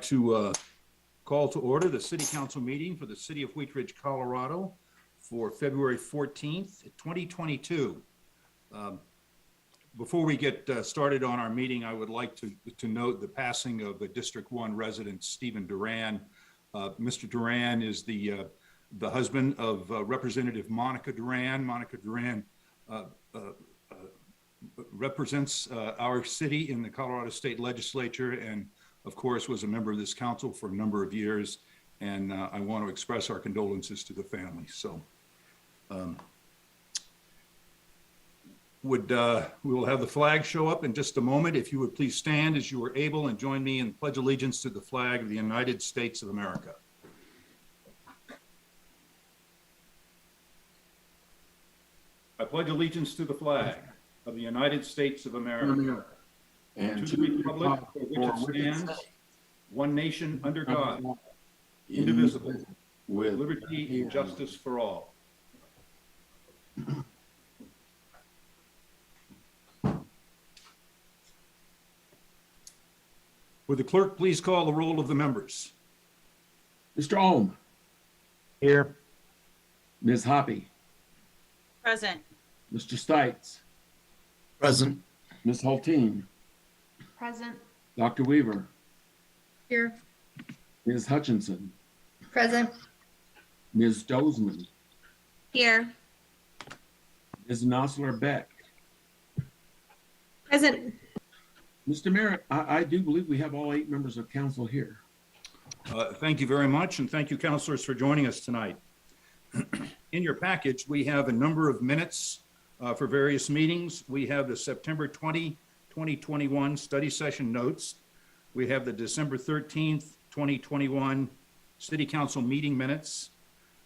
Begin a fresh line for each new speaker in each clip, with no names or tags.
to call to order the City Council meeting for the City of Wheat Ridge, Colorado for February 14th, 2022. Before we get started on our meeting, I would like to note the passing of the District 1 resident, Stephen Duran. Mr. Duran is the husband of Representative Monica Duran. Monica Duran represents our city in the Colorado State Legislature and, of course, was a member of this council for a number of years. And I want to express our condolences to the family. So we will have the flag show up in just a moment. If you would please stand as you are able and join me in pledge allegiance to the flag of the United States of America. I pledge allegiance to the flag of the United States of America and to the republic for which it stands, one nation under God, indivisible, with liberty and justice for all. Would the clerk please call the roll of the members?
Mr. Ohm.
Here.
Ms. Hoppy.
Present.
Mr. Stites.
Present.
Ms. Hulteen.
Present.
Dr. Weaver.
Here.
Ms. Hutchinson.
Present.
Ms. Dozeman.
Here.
Ms. Nosler Beck.
Present.
Mr. Mayor, I do believe we have all 8 members of council here.
Thank you very much, and thank you, councilors, for joining us tonight. In your package, we have a number of minutes for various meetings. We have the September 20, 2021 study session notes. We have the December 13th, 2021 City Council meeting minutes.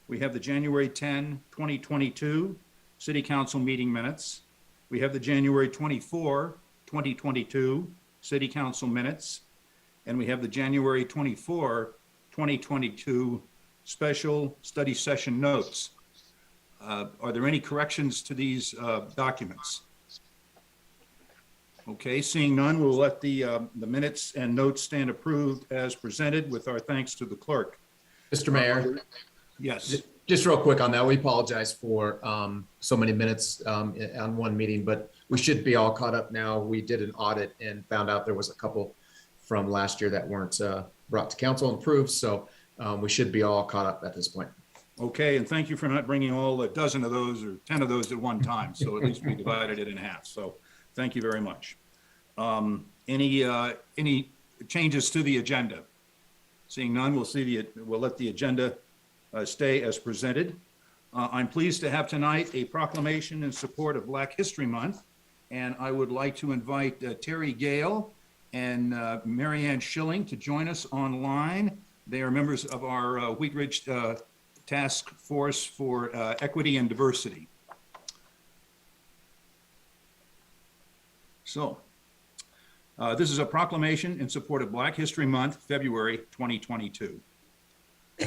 We have the January 10, 2022 City Council meeting minutes. We have the January 24, 2022 City Council minutes. And we have the January 24, 2022 special study session notes. Are there any corrections to these documents? Okay, seeing none, we'll let the minutes and notes stand approved as presented with our thanks to the clerk.
Mr. Mayor.
Yes.
Just real quick on that, we apologize for so many minutes on one meeting, but we should be all caught up now. We did an audit and found out there was a couple from last year that weren't brought to council and approved, so we should be all caught up at this point.
Okay, and thank you for not bringing all a dozen of those or 10 of those at one time. So at least we divided it in half. So thank you very much. Any changes to the agenda? Seeing none, we'll let the agenda stay as presented. I'm pleased to have tonight a proclamation in support of Black History Month, and I would like to invite Terry Gale and Marianne Schilling to join us online. They are members of our Wheat Ridge Task Force for Equity and Diversity. So, this is a proclamation in support of Black History Month, February 2022.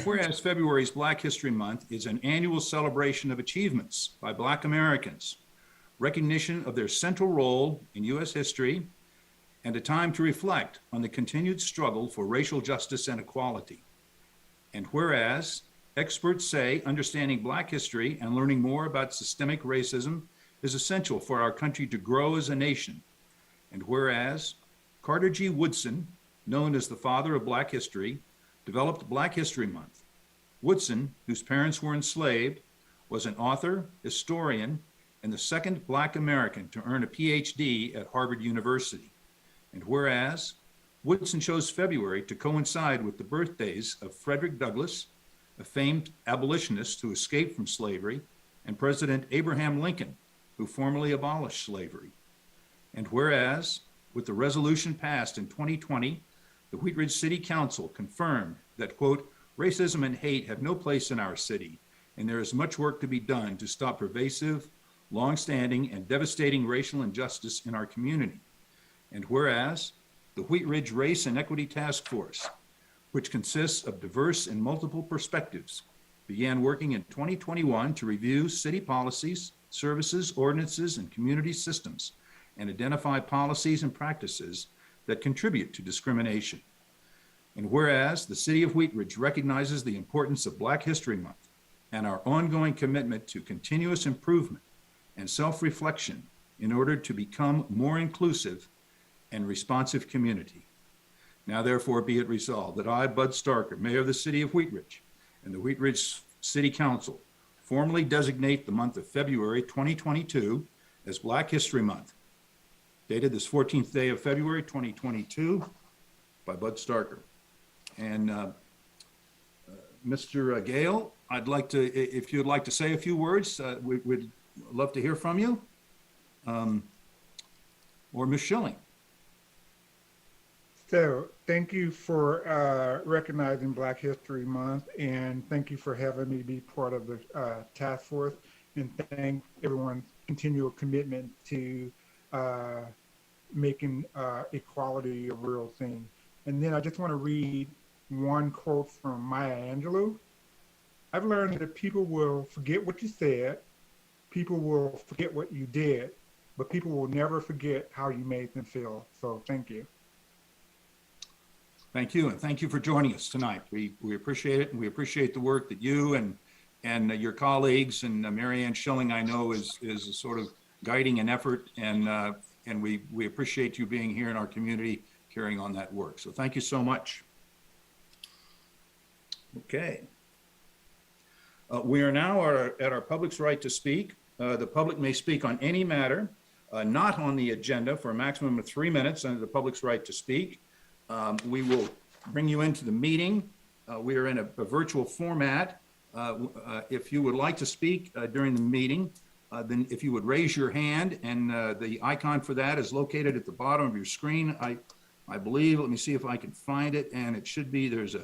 Whereas February's Black History Month is an annual celebration of achievements by Black Americans, recognition of their central role in U.S. history, and a time to reflect on the continued struggle for racial justice and equality. And whereas experts say understanding Black history and learning more about systemic racism is essential for our country to grow as a nation. And whereas Carter G. Woodson, known as the father of Black history, developed Black History Month. Woodson, whose parents were enslaved, was an author, historian, and the second Black American to earn a PhD at Harvard University. And whereas Woodson chose February to coincide with the birthdays of Frederick Douglass, a famed abolitionist who escaped from slavery, and President Abraham Lincoln, who formally abolished slavery. And whereas, with the resolution passed in 2020, the Wheat Ridge City Council confirmed that, quote, racism and hate have no place in our city, and there is much work to be done to stop pervasive, longstanding, and devastating racial injustice in our community. And whereas, the Wheat Ridge Race and Equity Task Force, which consists of diverse and multiple perspectives, began working in 2021 to review city policies, services, ordinances, and community systems, and identify policies and practices that contribute to discrimination. And whereas the city of Wheat Ridge recognizes the importance of Black History Month and our ongoing commitment to continuous improvement and self-reflection in order to become more inclusive and responsive community. Now therefore be it resolved that I, Bud Starker, Mayor of the City of Wheat Ridge, and the Wheat Ridge City Council formally designate the month of February 2022 as Black History Month, dated this 14th day of February 2022 by Bud Starker. And Mr. Gale, I'd like to, if you'd like to say a few words, we'd love to hear from you. Or Ms. Schilling.
So thank you for recognizing Black History Month, and thank you for having me be part of the task force, and thank everyone's continual commitment to making equality a real thing. And then I just want to read one quote from Maya Angelou. I've learned that people will forget what you said, people will forget what you did, but people will never forget how you made them feel. So thank you.
Thank you, and thank you for joining us tonight. We appreciate it, and we appreciate the work that you and your colleagues and Mary Ann Schilling, I know, is sort of guiding an effort, and we appreciate you being here in our community carrying on that work. So thank you so much. Okay. We are now at our public's right to speak. The public may speak on any matter not on the agenda for a maximum of 3 minutes under the public's right to speak. We will bring you into the meeting. We are in a virtual format. If you would like to speak during the meeting, then if you would raise your hand, and the icon for that is located at the bottom of your screen. I believe, let me see if I can find it, and it should be, there's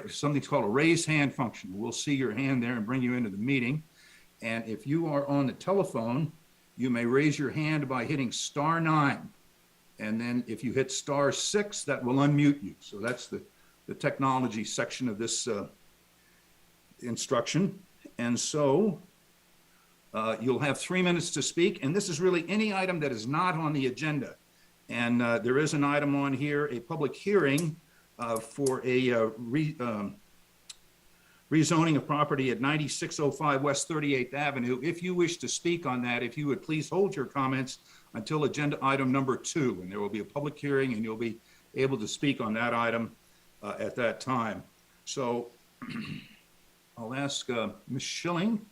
something called a raise hand function. We'll see your hand there and bring you into the meeting. And if you are on the telephone, you may raise your hand by hitting *9. And then if you hit *6, that will unmute you. So that's the technology section of this instruction. And so you'll have 3 minutes to speak. And this is really any item that is not on the agenda. And there is an item on here, a public hearing for a rezoning of property at 9605 West 38th Avenue. If you wish to speak on that, if you would please hold your comments until agenda item number 2, and there will be a public hearing, and you'll be able to speak on that item at that time. So I'll ask Ms. Schilling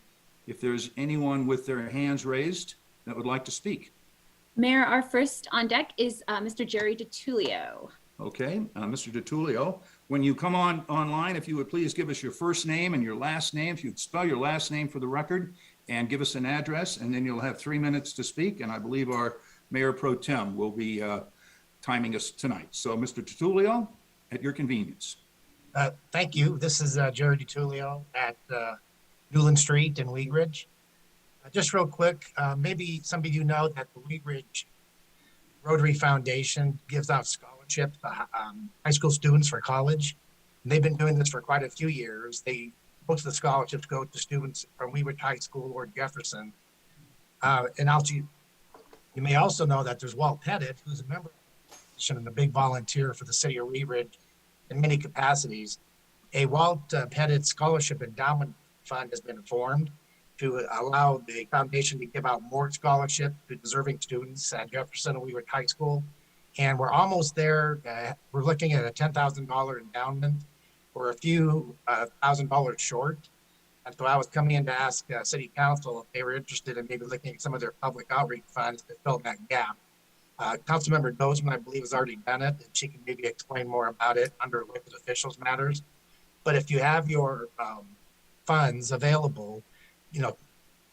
if there's anyone with their hands raised that would like to speak.
Mayor, our first on deck is Mr. Jerry DiTullio.
Okay, Mr. DiTullio, when you come online, if you would please give us your first name and your last name, if you'd spell your last name for the record and give us an address, and then you'll have 3 minutes to speak. And I believe our Mayor Pro Tem will be timing us tonight. So Mr. DiTullio, at your convenience.
Thank you. This is Jerry DiTullio at Newland Street in Wheat Ridge. Just real quick, maybe some of you know that the Wheat Ridge Rotary Foundation gives out scholarships to high school students for college. And they've been doing this for quite a few years. Most of the scholarships go to students from Wheat Ridge High School or Jefferson. And also, you may also know that there's Walt Pettit, who's a member and a big volunteer for the city of Wheat Ridge in many capacities. A Walt Pettit Scholarship Endowment Fund has been formed to allow the foundation to give out more scholarships to deserving students at Jefferson and Wheat Ridge High School. And we're almost there. We're looking at a $10,000 endowment. We're a few $1,000 short. And so I was coming in to ask City Council if they were interested in maybe looking at some of their public outreach funds to fill that gap. Councilmember Dozeman, I believe, has already done it, and she can maybe explain more about it under elected officials matters. But if you have your funds available, you know,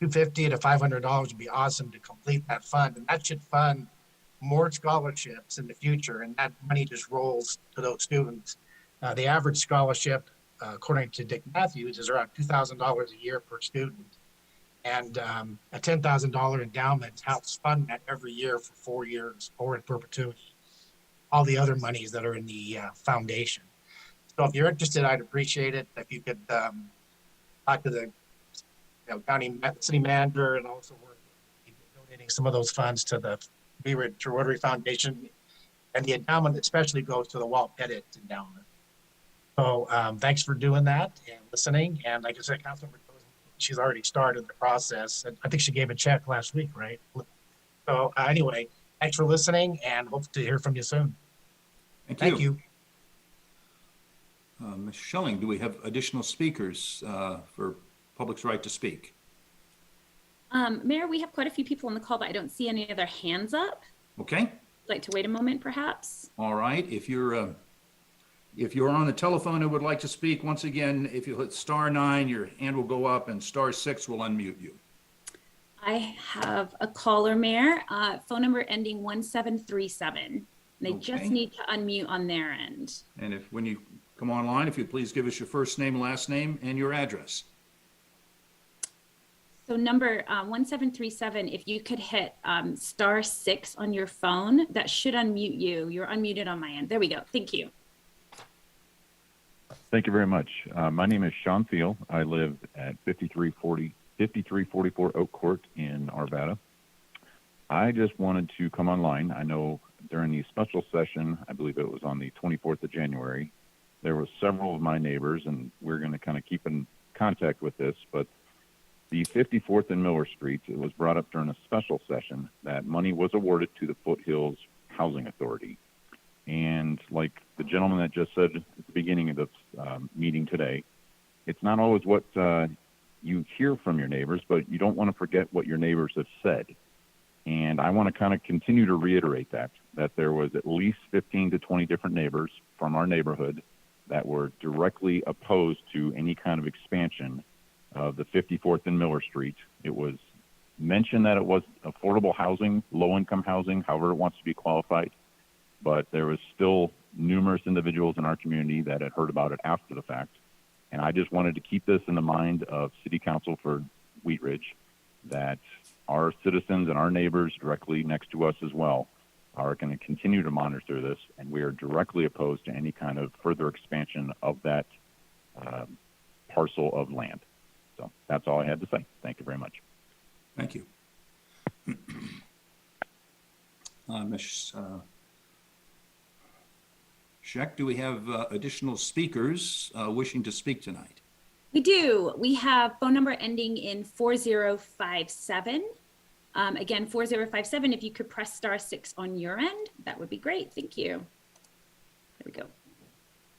$250 to $500 would be awesome to complete that fund, and that should fund more scholarships in the future, and that money just rolls to those students. The average scholarship, according to Dick Matthews, is around $2,000 a year per student, and a $10,000 endowment helps fund that every year for 4 years or in perpetuity. All the other monies that are in the foundation. So if you're interested, I'd appreciate it if you could talk to the county city manager, and also work donating some of those funds to the Wheat Ridge Rotary Foundation, and the endowment especially goes to the Walt Pettit Endowment. So thanks for doing that and listening. And like I said, Councilmember, she's already started the process. And I think she gave a check last week, right? So anyway, thanks for listening and hope to hear from you soon. Thank you.
Ms. Schilling, do we have additional speakers for public's right to speak?
Mayor, we have quite a few people on the call, but I don't see any other hands up.
Okay.
I'd like to wait a moment, perhaps.
All right. If you're on the telephone and would like to speak, once again, if you hit *9, your hand will go up, and *6 will unmute you.
I have a caller, Mayor, phone number ending 1737. They just
Okay.
need to unmute on their end.
And when you come online, if you'd please give us your first name, last name, and your address.
So number 1737, if you could hit *6 on your phone, that should unmute you. You're unmuted on my end. There we go. Thank you.
Thank you very much. My name is Sean Thiel. I live at 5344 Oak Court in Arvada. I just wanted to come online. I know during the special session, I believe it was on the 24th of January, there were several of my neighbors, and we're going to kind of keep in contact with this, but the 54th and Miller Street, it was brought up during a special session that money was awarded to the Foothills Housing Authority. And like the gentleman that just said at the beginning of the meeting today, it's not always what you hear from your neighbors, but you don't want to forget what your neighbors have said. And I want to kind of continue to reiterate that there was at least 15 to 20 different neighbors from our neighborhood that were directly opposed to any kind of expansion of the 54th and Miller Street. It was mentioned that it was affordable housing, low-income housing, however it wants to be qualified. But there was still numerous individuals in our community that had heard about it after the fact. And I just wanted to keep this in the mind of City Council for Wheat Ridge, that our citizens and our neighbors directly next to us as well are going to continue to monitor this, and we are directly opposed to any kind of further expansion of that parcel of land. So that's all I had to say. Thank you very much.
Thank you. Ms. Scheck, do we have additional speakers wishing to speak tonight?
We do. We have phone number ending in 4057. Again, 4057, if you could press *6 on your end, that would be great. Thank you. There we go.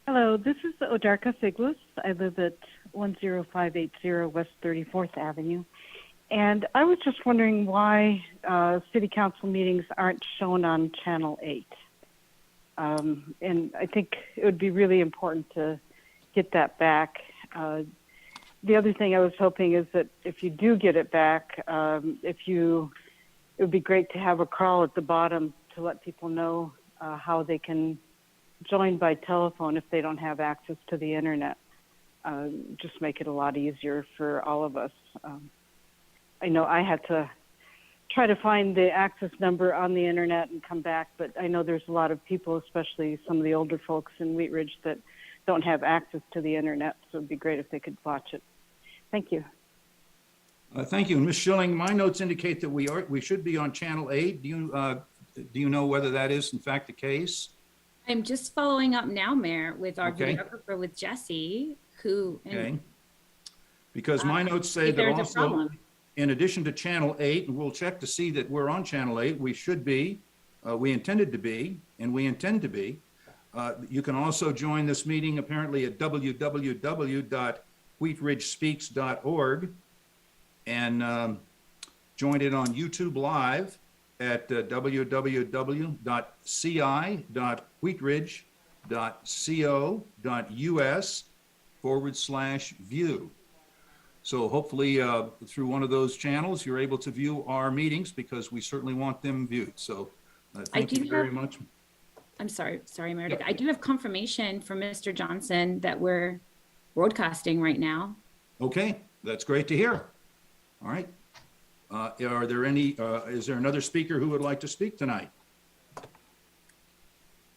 Hello, this is Odarka Siglis. I live at 10580 West 34th Avenue. And I was just wondering why city council meetings aren't shown on Channel 8. And I think it would be really important to get that back. The other thing I was hoping is that if you do get it back, it would be great to have a crawl at the bottom to let people know how they can join by telephone if they don't have access to the internet. Just make it a lot easier for all of us. I know I had to try to find the access number on the internet and come back, but I know there's a lot of people, especially some of the older folks in Wheat Ridge, that don't have access to the internet, so it'd be great if they could watch it. Thank you.
Thank you. And Ms. Schilling, my notes indicate that we should be on Channel 8. Do you know whether that is in fact the case?
I'm just following up now, Mayor, with our
Okay.
videographer with Jesse, who.
Okay. Because my notes say
if
that
there's a
also,
problem.
in addition to Channel 8, and we'll check to see that we're on Channel 8, we should be, we intended to be, and we intend to be. You can also join this meeting apparently at www.wheatridgespeaks.org and join it on YouTube Live at www.ci.wheatridge.co.us/view. So hopefully through one of those channels, you're able to view our meetings because we certainly want them viewed. So thank you very much.
I'm sorry, Meredith.
Yeah.
I do have confirmation from Mr. Johnson that we're broadcasting right now.
Okay, that's great to hear. All right. Are there any, is there another speaker who would like to speak tonight?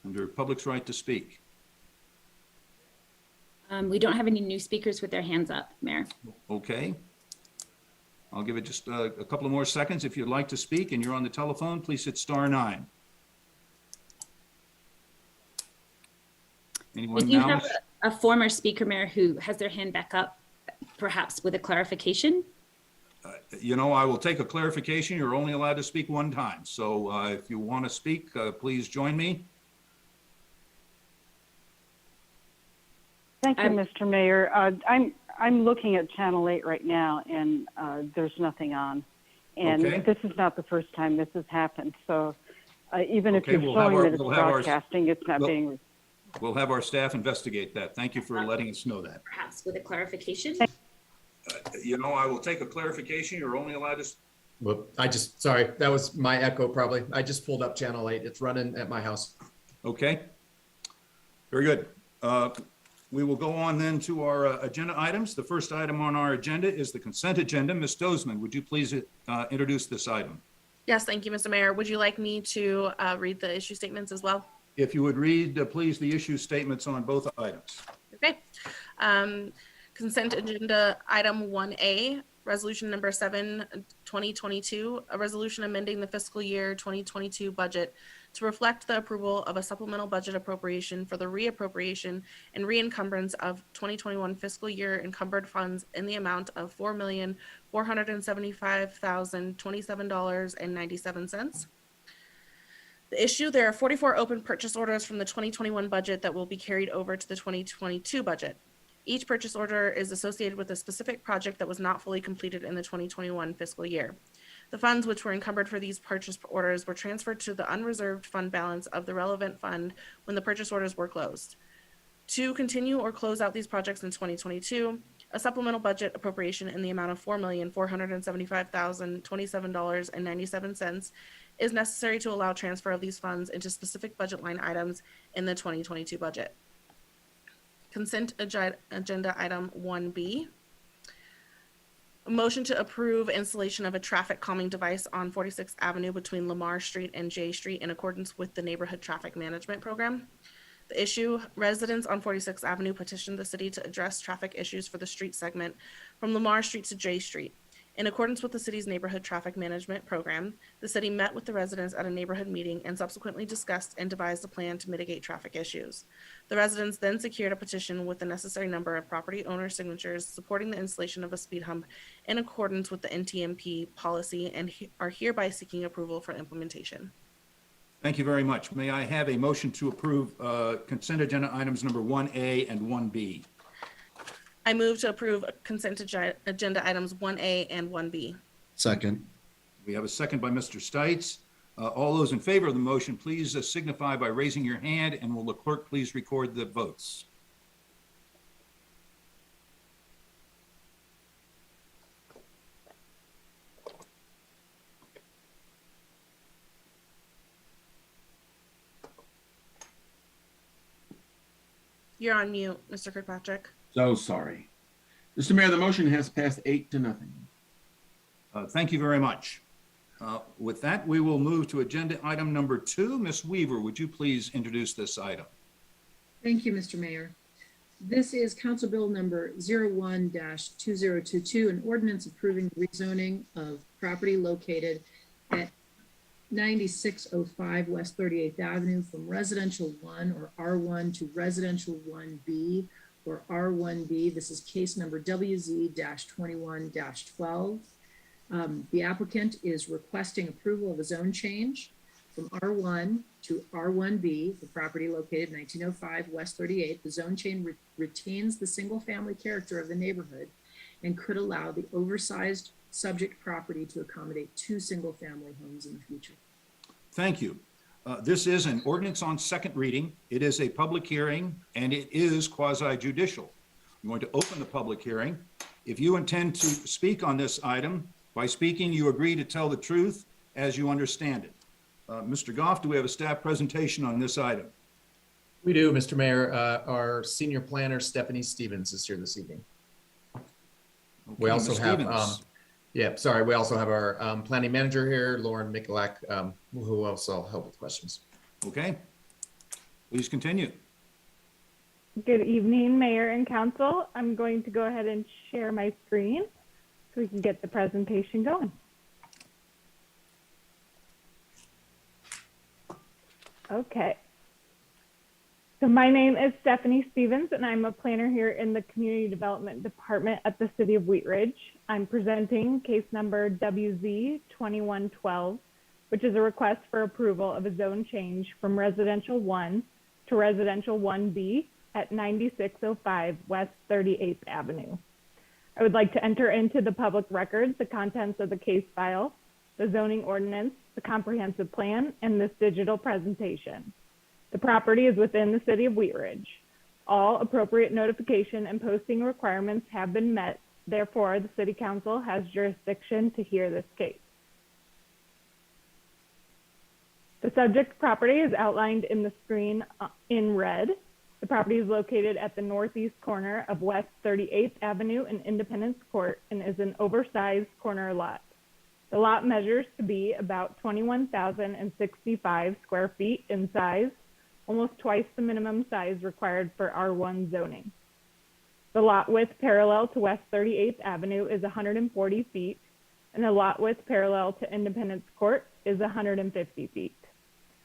Under public's right to speak.
We don't have any new speakers with their hands up, Mayor.
Okay. I'll give it just a couple of more seconds. If you'd like to speak and you're on the telephone, please hit *9. Anyone
We do
now?
have a former speaker, Mayor, who has their hand back up, perhaps with a clarification.
You know, I will take a clarification. You're only allowed to speak one time. So if you want to speak, please join me.
Thank you,
I'm-
Mr. Mayor. I'm looking at Channel 8 right now, and there's nothing on. And
Okay.
this is not the first time this has happened. So even if
Okay,
you're
we'll have
showing
our-
that it's
we'll have our-
broadcasting, it's not
we'll-
being.
We'll have our staff investigate that. Thank you for letting us know that.
Perhaps with a clarification.
You know, I will take a clarification. You're only allowed to,
Well, sorry, that was my echo probably. I just pulled up Channel 8. It's running at my house.
okay? Very good. We will go on then to our agenda items. The first item on our agenda is the consent agenda. Ms. Dozeman, would you please introduce this item?
Yes, thank you, Mr. Mayor. Would you like me to read the issue statements as well?
If you would read, please, the issue statements on both items.
Okay. Consent agenda item 1A, resolution number 7, 2022, a resolution amending the fiscal year 2022 budget to reflect the approval of a supplemental budget appropriation for the reappropriation and reencumbrance of 2021 fiscal year encumbered funds in the amount of $4,475,027.97. The issue, there are 44 open purchase orders from the 2021 budget that will be carried over to the 2022 budget. Each purchase order is associated with a specific project that was not fully completed in the 2021 fiscal year. The funds which were encumbered for these purchase orders were transferred to the unreserved fund balance of the relevant fund when the purchase orders were closed. To continue or close out these projects in 2022, a supplemental budget appropriation in the amount of $4,475,027.97 is necessary to allow transfer of these funds into specific budget line items in the 2022 budget. Consent agenda item 1B. A motion to approve installation of a traffic calming device on 46th Avenue between Lamar Street and J Street in accordance with the Neighborhood Traffic Management Program. The issue, residents on 46th Avenue petitioned the city to address traffic issues for the street segment from Lamar Street to J Street. In accordance with the city's neighborhood traffic management program, the city met with the residents at a neighborhood meeting and subsequently discussed and devised a plan to mitigate traffic issues. The residents then secured a petition with the necessary number of property owner signatures supporting the installation of a speed hump in accordance with the NTMP policy and are hereby seeking approval for implementation.
Thank you very much. May I have a motion to approve consent agenda items number 1A and 1B?
I move to approve consent agenda items 1A and 1B.
Second.
We have a second by Mr. Stites. All those in favor of the motion, please signify by raising your hand, and will the clerk please record the votes?
You're on mute, Mr. Kirkpatrick.
So sorry. Mr. Mayor, the motion has passed 8-0.
Thank you very much. With that, we will move to agenda item number 2. Ms. Weaver, would you please introduce this item?
Thank you, Mr. Mayor. This is Council Bill number 01-2022, an ordinance approving the rezoning of property located at 9605 West 38th Avenue from residential 1 or R1 to residential 1B or R1B. This is case number WZ-21-12. The applicant is requesting approval of a zone change from R1 to R1B, the property located 1905 West 38th. The zone change retains the single-family character of the neighborhood and could allow the oversized subject property to accommodate 2 single-family homes in the future.
Thank you. This is an ordinance on second reading. It is a public hearing, and it is quasi-judicial. I'm going to open the public hearing. If you intend to speak on this item, by speaking, you agree to tell the truth as you understand it. Mr. Goff, do we have a staff presentation on this item?
We do, Mr. Mayor. Our senior planner, Stephanie Stevens, is here this evening. We
Okay,
also
Ms.
have,
Stevens.
we also have our planning manager here, Lauren Mikulak, who also help with questions.
Okay. Please continue.
Good evening, Mayor and Council. I'm going to go ahead and share my screen so we can get the presentation going. Okay. So my name is Stephanie Stevens, and I'm a planner here in the Community Development Department at the City of Wheat Ridge. I'm presenting case number WZ 2112, which is a request for approval of a zone change from Residential 1 to Residential 1B at 9605 West 38th Avenue. I would like to enter into the public record the contents of the case file, the zoning ordinance, the comprehensive plan, and this digital presentation. The property is within the City of Wheat Ridge. All appropriate notification and posting requirements have been met. Therefore, the City Council has jurisdiction to hear this case. The subject property is outlined in the screen in red. The property is located at the northeast corner of West 38th Avenue and Independence Court and is an oversized corner lot. The lot measures to be about 21,065 square feet in size, almost twice the minimum size required for R1 zoning. The lot width parallel to West 38th Avenue is 140 feet, and the lot width parallel to Independence Court is 150 feet.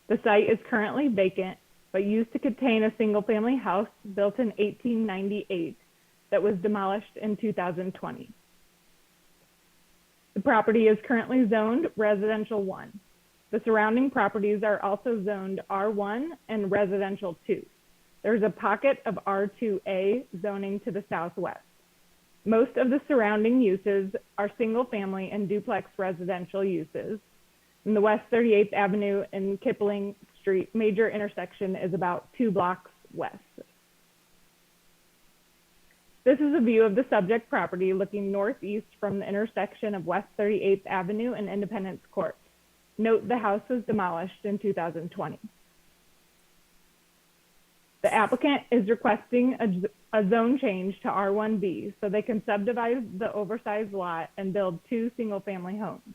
The site is currently vacant, but used to contain a single-family house built in 1898 that was demolished in 2020. The property is currently zoned Residential 1. The surrounding properties are also zoned R1 and Residential 2. There's a pocket of R2A zoning to the southwest. Most of the surrounding uses are single-family and duplex residential uses. And the West 38th Avenue and Kipling Street major intersection is about 2 blocks west. This is a view of the subject property looking northeast from the intersection of West 38th Avenue and Independence Court. Note the house was demolished in 2020. The applicant is requesting a zone change to R1B so they can subdivide the oversized lot and build 2 single-family homes.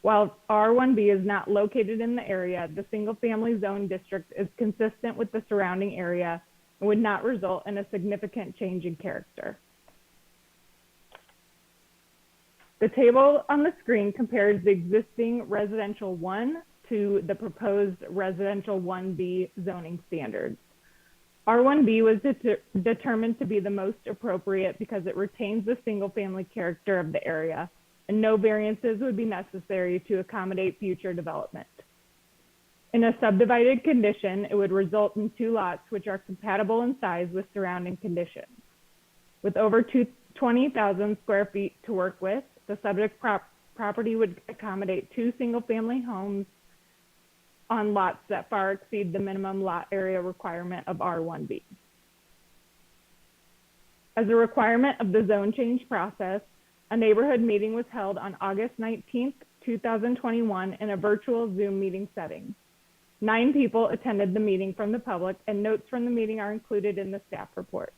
While R1B is not located in the area, the single-family zone district is consistent with the surrounding area and would not result in a significant change in character. The table on the screen compares the existing Residential 1 to the proposed Residential 1B zoning standards. R1B was determined to be the most appropriate because it retains the single-family character of the area, and no variances would be necessary to accommodate future development. In a subdivided condition, it would result in 2 lots which are compatible in size with surrounding conditions. With over 20,000 square feet to work with, the subject property would accommodate 2 single-family homes on lots that far exceed the minimum lot area requirement of R1B. As a requirement of the zone change process, a neighborhood meeting was held on August 19th, 2021 in a virtual Zoom meeting setting. 9 people attended the meeting from the public, and notes from the meeting are included in the staff report.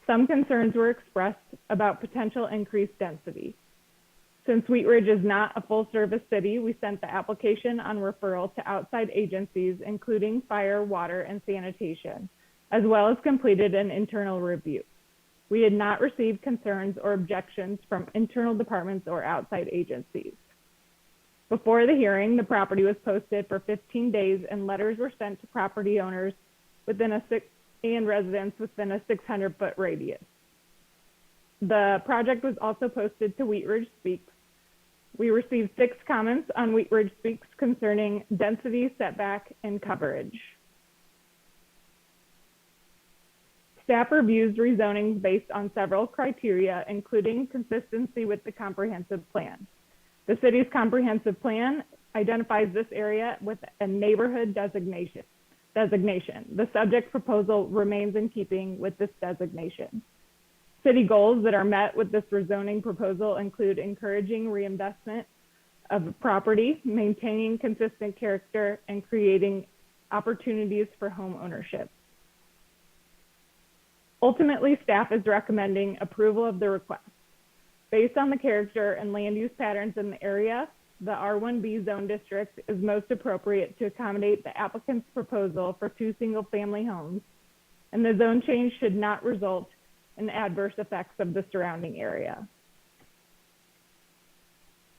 Some concerns were expressed about potential increased density. Since Wheat Ridge is not a full-service city, we sent the application on referral to outside agencies, including fire, water, and sanitation, as well as completed an internal review. We had not received concerns or objections from internal departments or outside agencies. Before the hearing, the property was posted for 15 days and letters were sent to property owners and residents within a 600-foot radius. The project was also posted to Wheat Ridge Speaks. We received 6 comments on Wheat Ridge Speaks concerning density, setback, and coverage. Staff reviews rezonings based on several criteria, including consistency with the comprehensive plan. The city's comprehensive plan identifies this area with a neighborhood designation. The subject proposal remains in keeping with this designation. City goals that are met with this rezoning proposal include encouraging reinvestment of property, maintaining consistent character, and creating opportunities for home ownership. Ultimately, staff is recommending approval of the request. Based on the character and land use patterns in the area, the R1B zone district is most appropriate to accommodate the applicant's proposal for 2 single-family homes, and the zone change should not result in adverse effects of the surrounding area.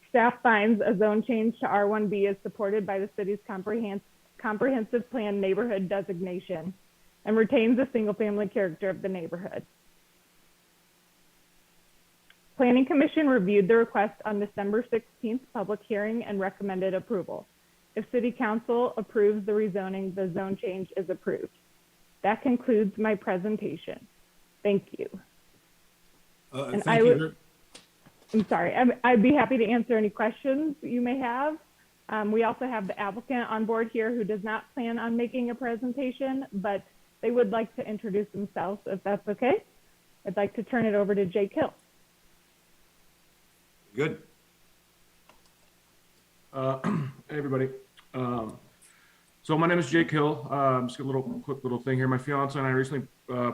Staff finds a zone change to R1B is supported by the city's comprehensive plan neighborhood designation and retains the single-family character of the neighborhood. Planning Commission reviewed the request on December 16th public hearing and recommended approval. If City Council approves the rezoning, the zone change is approved. That concludes my presentation. Thank you. And
Thank you.
I'm sorry, I'd be happy to answer any questions you may have. We also have the applicant on board here who does not plan on making a presentation, but they would like to introduce themselves if that's okay. I'd like to turn it over to Jake Hill.
Good.
Hey, everybody. So my name is Jake Hill. Just a quick little thing here. My fiance and I recently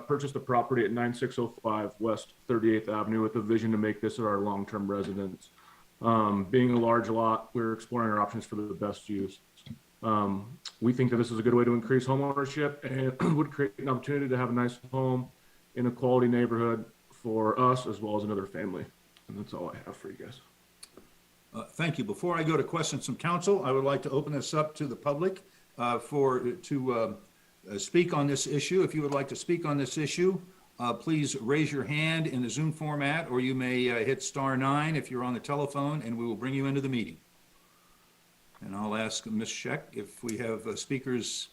purchased a property at 9605 West 38th Avenue with a vision to make this our long-term residence. Being a large lot, we're exploring our options for the best use. We think that this is a good way to increase home ownership and would create an opportunity to have a nice home in a quality neighborhood for us as well as another family. And that's all I have for you guys.
Thank you. Before I go to questions from council, I would like to open this up to the public to speak on this issue. If you would like to speak on this issue, please raise your hand in the Zoom format, or you may hit *9 if you're on the telephone, and we will bring you into the meeting. And I'll ask Ms. Scheck if we have speakers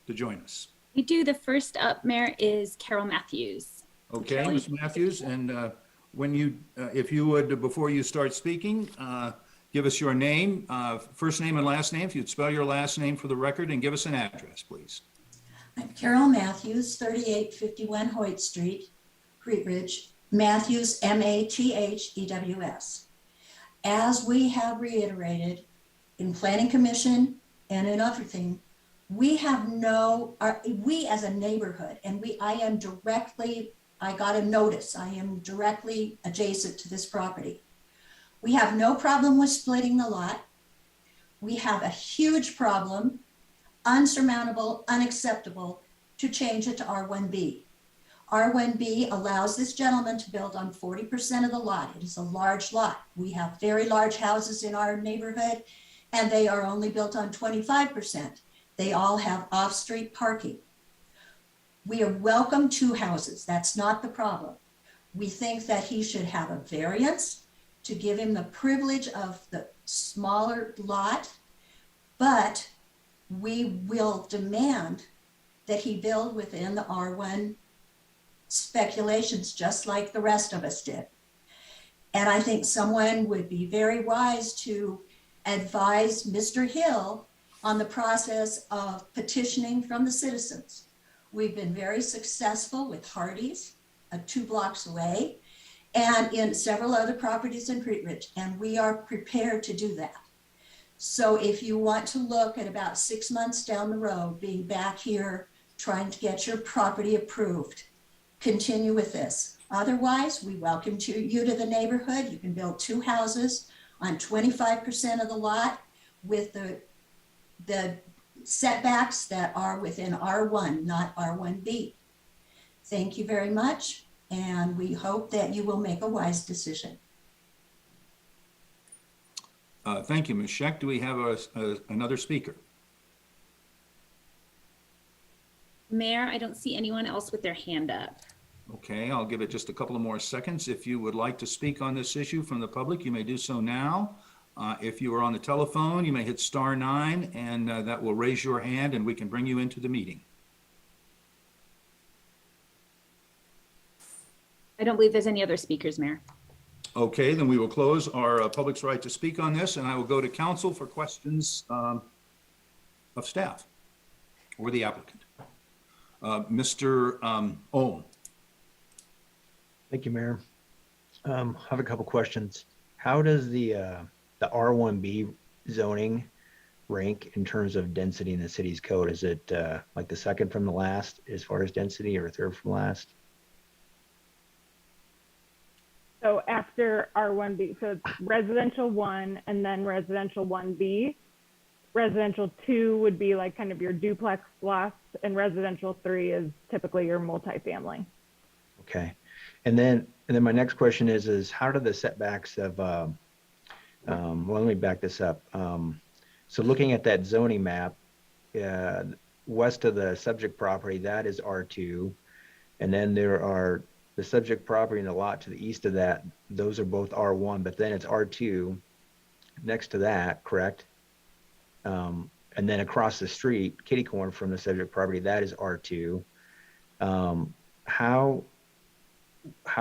to join us.
We do. The first up, Mayor, is Carol Matthews.
Okay, Ms. Matthews, and when you, if you would, before you start speaking, give us your name, first name and last name. If you'd spell your last name for the record and give us an address, please.
I'm Carol Matthews, 3851 Hoyt Street, Wheat Ridge. Matthews, Mathews. As we have reiterated in Planning Commission and in everything, we have we as a neighborhood, and I got a notice, I am directly adjacent to this property. We have no problem with splitting the lot. We have a huge problem, unsurmountable, unacceptable, to change it to R1B. R1B allows this gentleman to build on 40% of the lot. It is a large lot. We have very large houses in our neighborhood, and they are only built on 25%. They all have off-street parking. We are welcome to houses. That's not the problem. We think that he should have a variance to give him the privilege of the smaller lot, but we will demand that he build within the R1 speculations, just like the rest of us did. And I think someone would be very wise to advise Mr. Hill on the process of petitioning from the citizens. We've been very successful with Hardee's, 2 blocks away, and in several other properties in Wheat Ridge, and we are prepared to do that. So if you want to look at about 6 months down the road, being back here, trying to get your property approved, continue with this. Otherwise, we welcome you to the neighborhood. You can build 2 houses on 25% of the lot with the setbacks that are within R1, not R1B. Thank you very much, and we hope that you will make a wise decision.
Thank you, Ms. Scheck. Do we have another speaker?
Mayor, I don't see anyone else with their hand up.
Okay, I'll give it just a couple of more seconds. If you would like to speak on this issue from the public, you may do so now. If you are on the telephone, you may hit *9, and that will raise your hand, and we can bring you into the meeting.
I don't believe there's any other speakers, Mayor.
Okay, then we will close our public's right to speak on this, and I will go to council for questions of staff or the applicant. Mr. Ohm.
Thank you, Mayor. I have a couple questions. How does the R1B zoning rank in terms of density in the city's code? Is it like the second from the last as far as density, or third from last?
So after R1B, so it's residential 1 and then residential 1B. Residential 2 would be like kind of your duplex lots, and residential 3 is typically your multifamily.
Okay. And then my next question is how do the setbacks of, well, let me back this up. So looking at that zoning map, west of the subject property, that is R2. And then there are the subject property and the lot to the east of that, those are both R1, but then it's R2 next to that, correct? And then across the street, kitty corner from the subject property, that is R2. How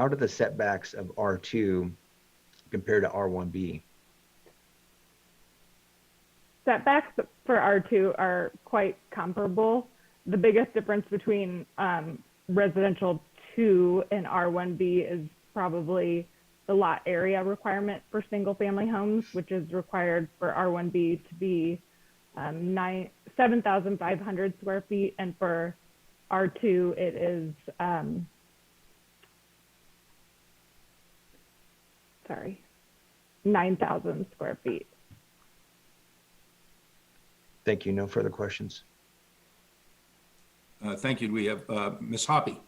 do the setbacks of R2 compare to R1B?
Setbacks for R2 are quite comparable. The biggest difference between residential 2 and R1B is probably the lot area requirement for single family homes, which is required for R1B to be 7,500 square feet, and for R2 it is 9,000 square feet.
Thank you. No further questions.
Thank you. We have Ms. Hoppy.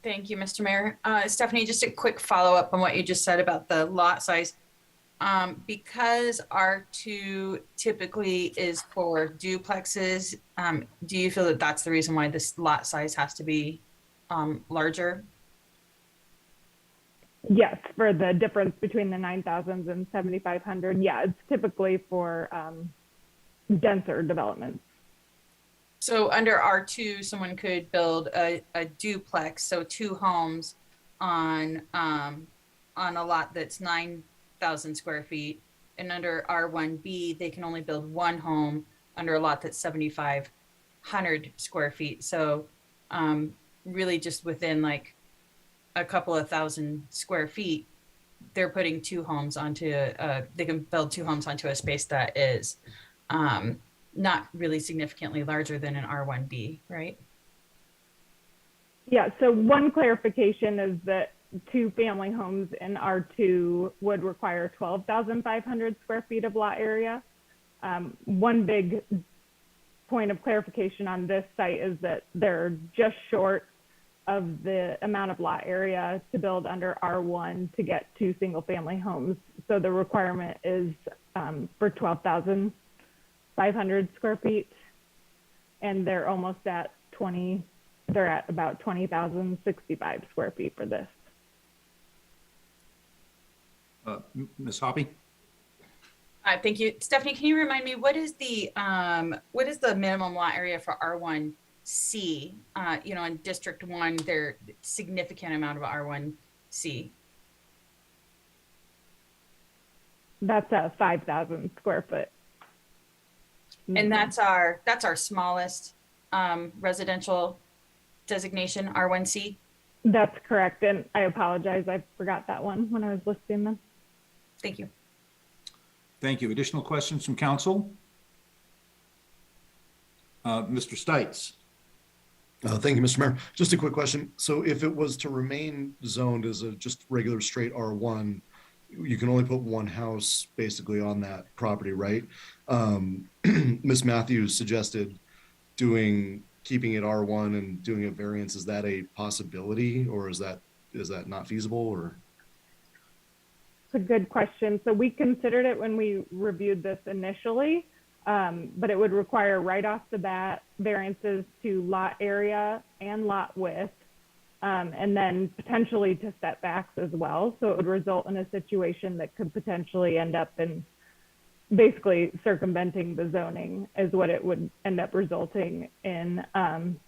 Thank you, Mr. Mayor. Stephanie, just a quick follow-up on what you just said about the lot size. Because R2 typically is for duplexes, do you feel that that's the reason why this lot size has to be larger?
Yes, for the difference between the 9,000 and 7,500. Yeah, it's typically for denser developments.
So under R2, someone could build a duplex, so 2 homes on a lot that's 9,000 square feet. And under R1B, they can only build 1 home under a lot that's 7,500 square feet. So really just within like a couple of thousand square feet, they're putting 2 homes onto, they can build 2 homes onto a space that is not really significantly larger than an R1B, right?
Yeah, so one clarification is that 2 family homes in R2 would require 12,500 square feet of lot area. One big point of clarification on this site is that they're just short of the amount of lot area to build under R1 to get 2 single family homes. So the requirement is for 12,500 square feet, and they're almost at they're at about 20,065 square feet for this.
Ms. Hoppy?
Thank you. Stephanie, can you remind me, what is the minimum lot area for R1C? In District 1, there's significant amount of R1C.
That's a 5,000 square foot.
And that's our smallest residential designation, R1C.
That's correct. And I apologize, I forgot that one when I was listing them.
Thank you.
Thank you. Additional questions from council? Mr. Stites.
Thank you, Mr. Mayor. Just a quick question. So if it was to remain zoned as a just regular straight R1, you can only put 1 house basically on that property, right? Ms. Matthews suggested keeping it R1 and doing a variance. Is that a possibility, or is that not feasible, or?
It's a good question. So we considered it when we reviewed this initially, but it would require right off the bat variances to lot area and lot width, and then potentially to setbacks as well. So it would result in a situation that could potentially end up in basically circumventing the zoning is what it would end up resulting in.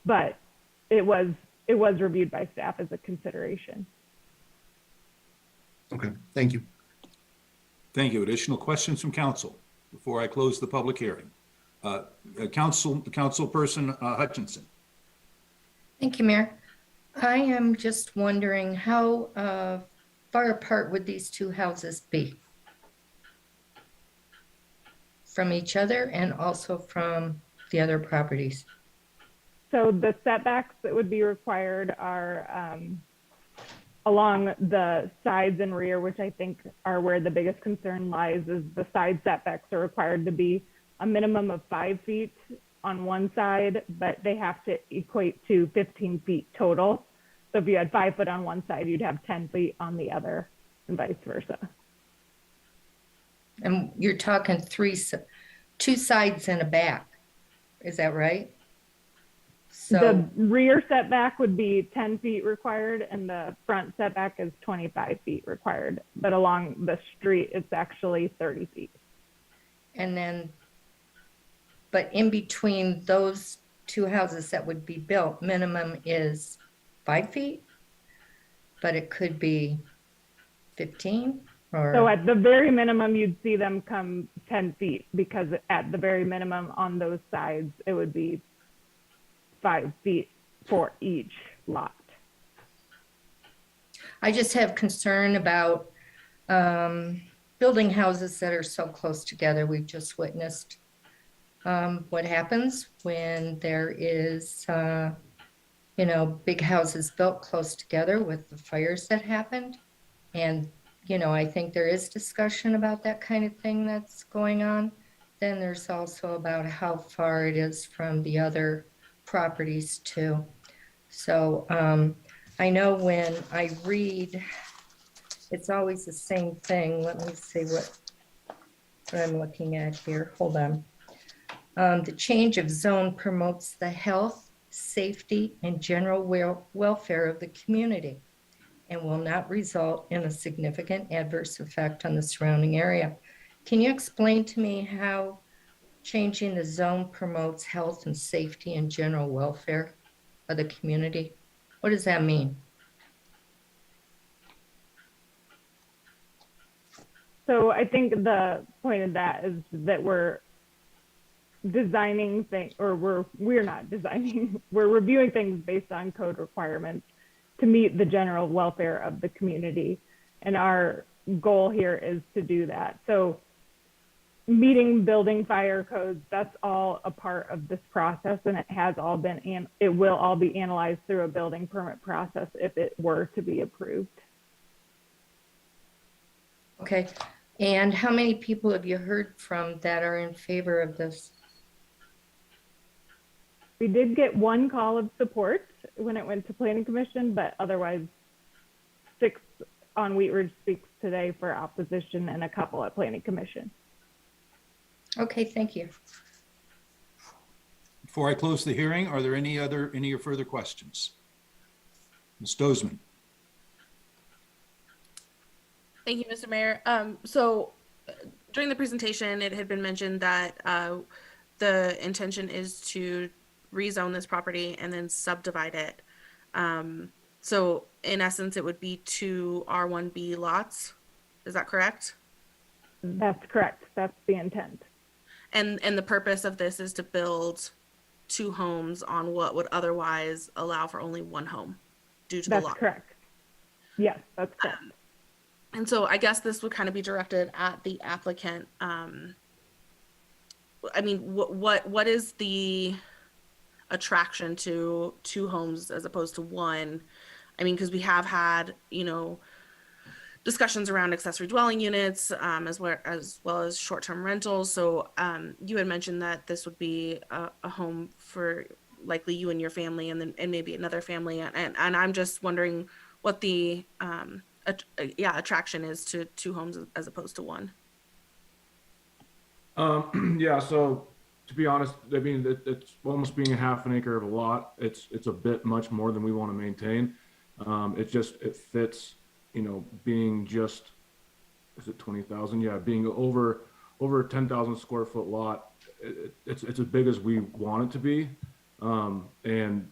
But it was reviewed by staff as a consideration.
Okay, thank you.
Thank you. Additional questions from council before I close the public hearing? Councilperson Hutchinson.
Thank you, Mayor. I am just wondering how far apart would these 2 houses be from each other and also from the other properties?
So the setbacks that would be required are along the sides and rear, which I think are where the biggest concern lies, is the side setbacks are required to be a minimum of 5 feet on one side, but they have to equate to 15 feet total. So if you had 5 foot on one side, you'd have 10 feet on the other, and vice versa.
And you're talking 2 sides and a back. Is that right?
The
So,
rear setback would be 10 feet required and the front setback is 25 feet required. But along the street, it's actually 30 feet.
and then, but in between those two houses that would be built, minimum is 5 feet? But it could be 15 or?
So at the very minimum, you'd see them come 10 feet because at the very minimum on those sides, it would be 5 feet for each lot.
I just have concern about building houses that are so close together. We've just witnessed what happens when there is, big houses built close together with the fires that happened. And, I think there is discussion about that kind of thing that's going on. Then there's also about how far it is from the other properties too. So I know when I read, it's always the same thing. Let me see what I'm looking at here. Hold on. The change of zone promotes the health, safety, and general welfare of the community and will not result in a significant adverse effect on the surrounding area. Can you explain to me how changing the zone promotes health and safety and general welfare of the community? What does that mean?
So I think the point of that is that we're designing things, or we're not designing, we're reviewing things based on code requirements to meet the general welfare of the community. And our goal here is to do that. So meeting building fire codes, that's all a part of this process, and it has all been, and it will all be analyzed through a building permit process if it were to be approved.
Okay, and how many people have you heard from that are in favor of this?
We did get one call of support when it went to Planning Commission, but otherwise 6 on Wheat Ridge Speaks today for opposition and a couple at Planning Commission.
Okay, thank you.
Before I close the hearing, are there any further questions? Ms. Dozeman.
Thank you, Mr. Mayor. So during the presentation, it had been mentioned that the intention is to rezone this property and then subdivide it. So in essence, it would be 2 R1B lots. Is that correct?
That's correct. That's the intent.
And the purpose of this is to build 2 homes on what would otherwise allow for only 1 home due to the law.
That's correct. Yes, that's correct.
And so I guess this would kind of be directed at the applicant. I mean, what is the attraction to 2 homes as opposed to 1? I mean, because we have had, discussions around accessory dwelling units, as well as short-term rentals. So you had mentioned that this would be a home for likely you and your family, and maybe another family. And I'm just wondering what the attraction is to 2 homes as opposed to 1.
Yeah, so to be honest, I mean, it's almost being a half an acre of a lot. It's a bit much more than we want to maintain. It fits, being just, is it 20,000? Yeah, being over 10,000 square foot lot. It's as big as we want it to be. And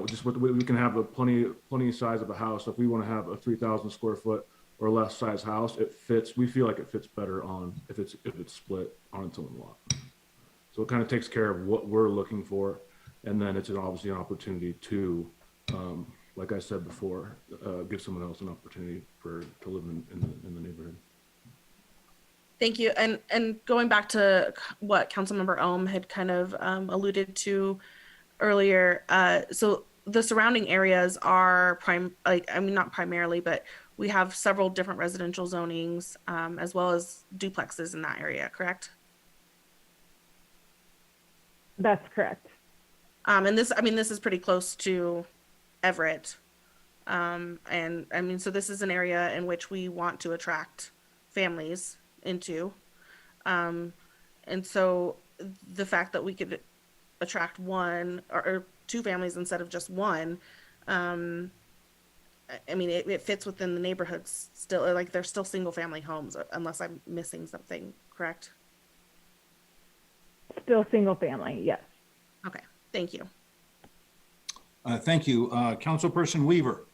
just what we can have plenty size of a house. If we want to have a 3,000 square foot or less size house, it fits. We feel like it fits better on if it's split on its own lot. So it kind of takes care of what we're looking for, and then it's obviously an opportunity to, like I said before, give someone else an opportunity to live in the neighborhood.
Thank you. And going back to what Councilmember Ohm had kind of alluded to earlier, so the surrounding areas are not primarily, but we have several different residential zonings, as well as duplexes in that area, correct?
That's correct.
And this is pretty close to Everett. And I mean, so this is an area in which we want to attract families into. And so the fact that we could attract one or two families instead of just one, I mean, it fits within the neighborhoods still, like they're still single family homes, unless I'm missing something, correct?
Still single family, yes.
Okay, thank you.
Thank you. Councilperson Weaver.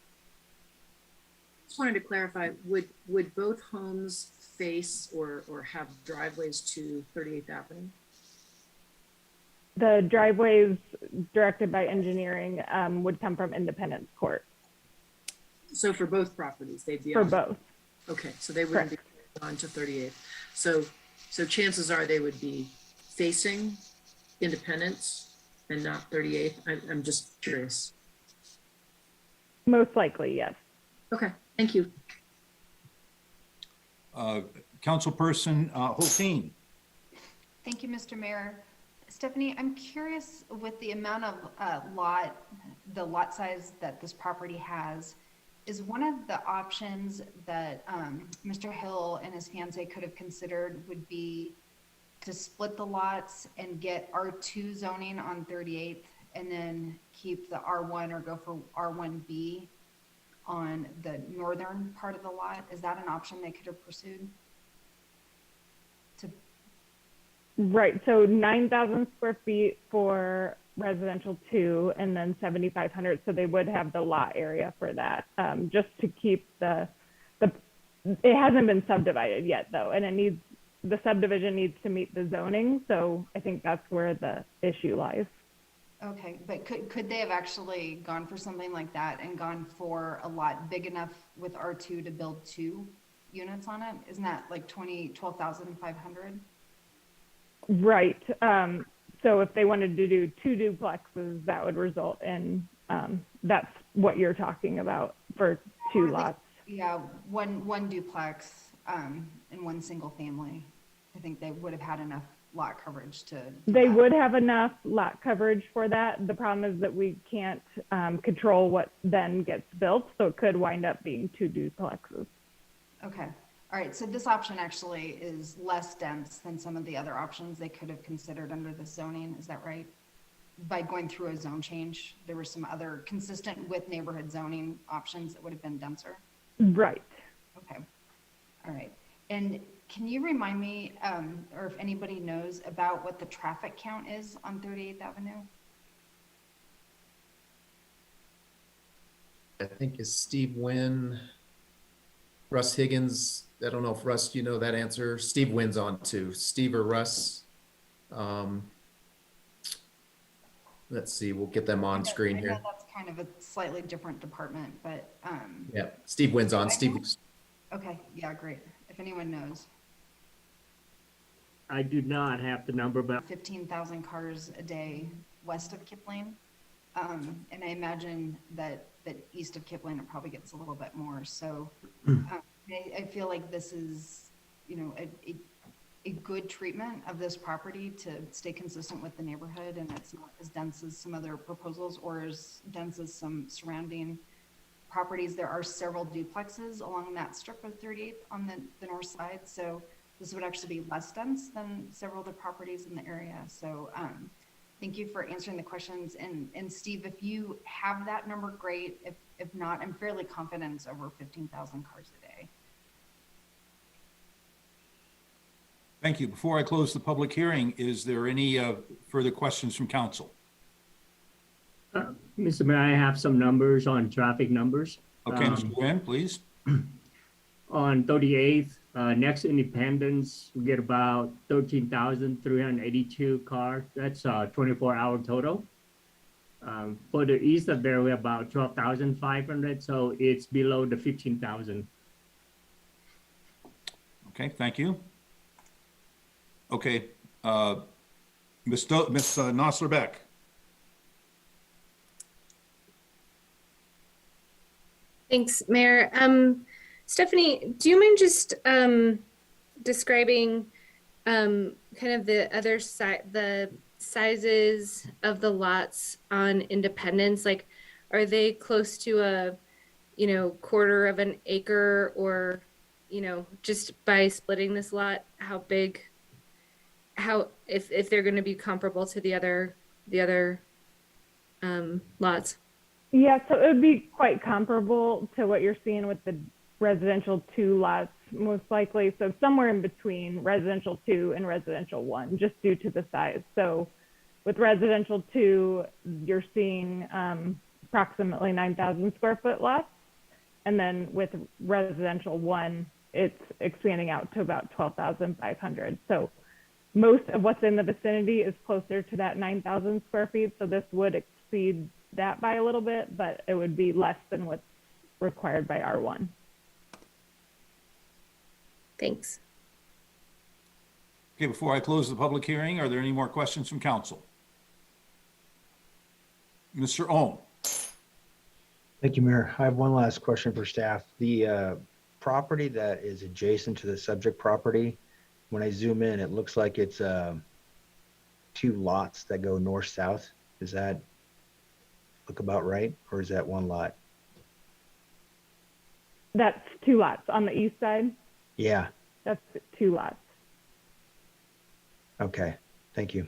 Just wanted to clarify, would both homes face or have driveways to 38th Avenue?
The driveways directed by engineering would come from Independence Court.
So for both properties, they'd be
For
on.
both.
Okay, so they wouldn't be on to 38th. So chances are they would be facing Independence and not 38th. I'm just curious.
Most likely, yes.
Okay, thank you.
Councilperson Hulteen.
Thank you, Mr. Mayor. Stephanie, I'm curious with the amount of the lot size that this property has, is one of the options that Mr. Hill and his fiance could have considered would be to split the lots and get R2 zoning on 38th and then keep the R1 or go for R1B on the northern part of the lot? Is that an option they could have pursued?
Right, so 9,000 square feet for residential 2 and then 7,500, so they would have the lot area for that, just to keep it hasn't been subdivided yet though, and the subdivision needs to meet the zoning, so I think that's where the issue lies.
Okay, but could they have actually gone for something like that and gone for a lot big enough with R2 to build 2 units on it? Isn't that like 12,500?
Right, so if they wanted to do 2 duplexes, that would result in, that's what you're talking about for 2 lots.
Yeah, one duplex and one single family. I think they would have had enough lot coverage to.
They would have enough lot coverage for that. The problem is that we can't control what then gets built, so it could wind up being 2 duplexes.
Okay, all right, so this option actually is less dense than some of the other options they could have considered under the zoning, is that right? By going through a zone change, there were some other consistent with neighborhood zoning options that would have been denser?
Right.
Okay, all right. And can you remind me, or if anybody knows about what the traffic count is on 38th Avenue?
I think is Steve Wynn, Russ Higgins. I don't know if Russ, you know that answer. Steve Wynn's on too. Steve or Russ. Let's see, we'll get them on screen
I know
here.
that's kind of a slightly different department, but.
Yeah, Steve Wynn's on. Steve.
Okay, yeah, great. If anyone knows.
I do not have the number, but
15,000 cars a day west of Kipling. And I imagine that east of Kipling, it probably gets a little bit more. So I feel like this is, a good treatment of this property to stay consistent with the neighborhood, and it's not as dense as some other proposals or as dense as some surrounding properties. There are several duplexes along that strip of 38th on the north side. So this would actually be less dense than several other properties in the area. So thank you for answering the questions. And Steve, if you have that number, great. If not, I'm fairly confident it's over 15,000 cars a day.
Thank you. Before I close the public hearing, is there any further questions from council?
Mr. Mayor, I have some numbers on traffic numbers.
Okay, Mr. Nguyen, please.
On 38th, next Independence, we get about 13,382 cars. That's 24-hour total. For the east of there, we have about 12,500, so it's below the 15,000.
Okay, thank you. Okay, Ms. Nosler-Beck.
Thanks, Mayor. Stephanie, do you mind just describing kind of the other side, the sizes of the lots on Independence? Like, are they close to a, quarter of an acre, or, just by splitting this lot, how big how, if they're gonna be comparable to the other lots.
Yeah, so it would be quite comparable to what you're seeing with the residential 2 lots, most likely. So somewhere in between residential 2 and residential 1, just due to the size. So with residential 2, you're seeing approximately 9,000 square foot lots. And then with residential 1, it's expanding out to about 12,500. So most of what's in the vicinity is closer to that 9,000 square feet. So this would exceed that by a little bit, but it would be less than what's required by R1.
Thanks.
Okay, before I close the public hearing, are there any more questions from council? Mr. Ohm.
Thank you, Mayor. I have one last question for staff. The property that is adjacent to the subject property, when I zoom in, it looks like it's 2 lots that go north-south. Does that look about right, or is that 1 lot?
That's 2 lots on the east side.
Yeah.
That's 2 lots.
Okay. Thank you.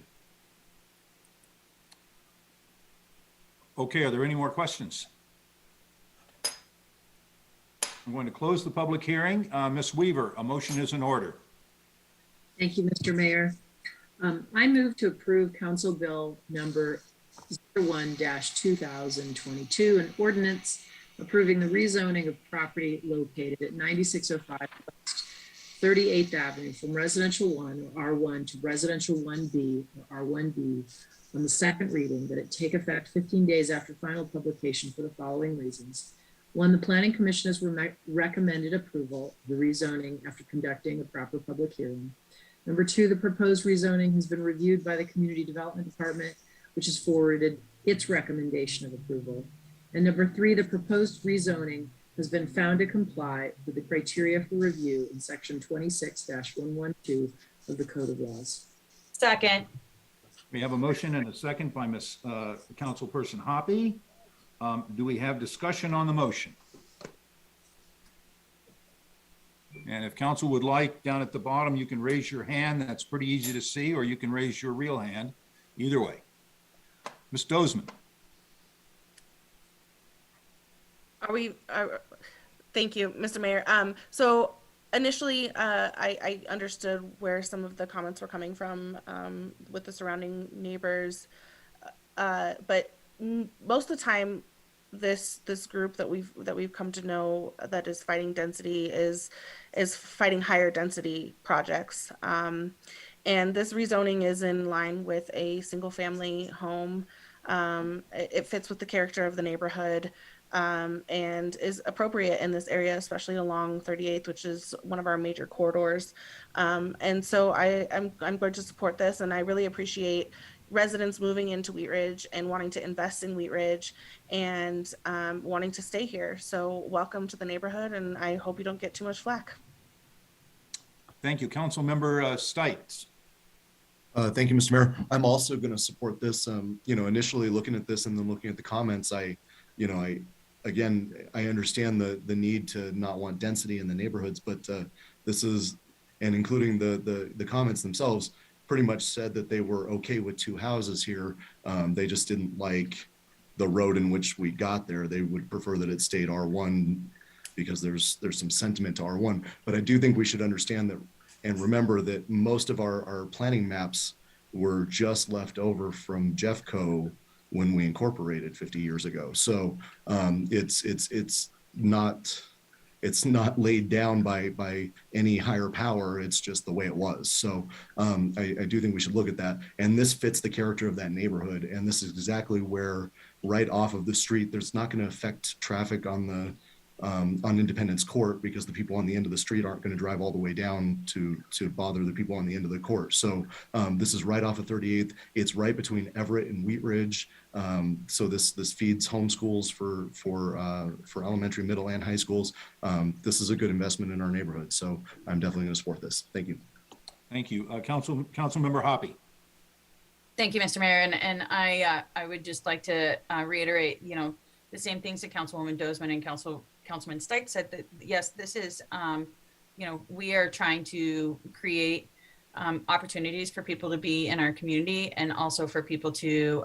Okay, are there any more questions? I'm going to close the public hearing. Ms. Weaver, a motion is in order.
Thank you, Mr. Mayor. I move to approve Council Bill number 01-2022, an ordinance approving the rezoning of property located at 9605 West 38th Avenue from Residential 1 or R1 to Residential 1B or R1B on the second reading, that it take effect 15 days after final publication for the following reasons. 1, the Planning Commission has recommended approval of the rezoning after conducting a proper public hearing. Number 2, the proposed rezoning has been reviewed by the Community Development Department, which has forwarded its recommendation of approval. And number 3, the proposed rezoning has been found to comply with the criteria for review in section 26-112 of the Code of Laws.
Second.
We have a motion and a second by Ms. Councilperson Hoppy. Do we have discussion on the motion? And if council would like, down at the bottom, you can raise your hand. That's pretty easy to see, or you can raise your real hand. Either way. Ms. Dozeman.
Thank you, Mr. Mayor. So initially, I understood where some of the comments were coming from with the surrounding neighbors, but most of the time, this group that we've come to know that is fighting density is fighting higher density projects, and this rezoning is in line with a single family home. It fits with the character of the neighborhood. And is appropriate in this area, especially along 38th, which is one of our major corridors. And so I'm going to support this, and I really appreciate residents moving into Wheat Ridge and wanting to invest in Wheat Ridge and wanting to stay here. So welcome to the neighborhood, and I hope you don't get too much flack.
Thank you. Councilmember Stites.
Thank you, Mr. Mayor. I'm also going to support this. Initially looking at this and then looking at the comments, I understand the need to not want density in the neighborhoods, but this is, and including the comments themselves, pretty much said that they were okay with 2 houses here. They just didn't like the road in which we got there. They would prefer that it stayed R1 because there's some sentiment to R1. But I do think we should understand that and remember that most of our planning maps were just left over from Jeffco when we incorporated 50 years ago. So it's not laid down by any higher power. It's just the way it was. So I do think we should look at that. And this fits the character of that neighborhood. And this is exactly where, right off of the street, there's not going to affect traffic on Independence Court, because the people on the end of the street aren't going to drive all the way down to bother the people on the end of the court. So this is right off of 38th. It's right between Everett and Wheat Ridge. So this feeds homeschools for elementary, middle, and high schools. This is a good investment in our neighborhood. So I'm definitely going to support this. Thank you.
Thank you. Councilmember Hoppy.
Thank you, Mr. Mayor. And I would just like to reiterate, the same things that Councilwoman Dozeman and Councilman Stites said, that yes, this is, we are trying to create opportunities for people to be in our community, and also for people to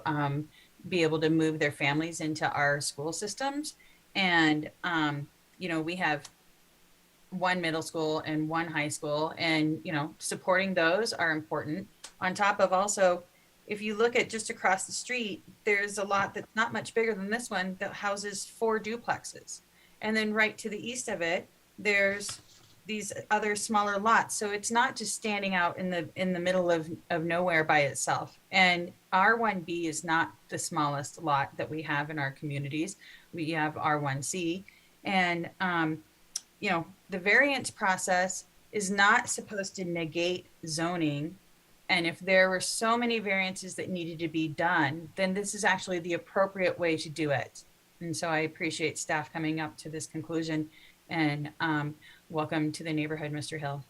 be able to move their families into our school systems. And, we have one middle school and one high school, and, supporting those are important. On top of also, if you look at just across the street, there's a lot that's not much bigger than this one that houses 4 duplexes. And then right to the east of it, there's these other smaller lots. So it's not just standing out in the middle of nowhere by itself. And R1B is not the smallest lot that we have in our communities. We have R1C. And, the variance process is not supposed to negate zoning. And if there were so many variances that needed to be done, then this is actually the appropriate way to do it. And so I appreciate staff coming up to this conclusion, and welcome to the neighborhood, Mr. Hill.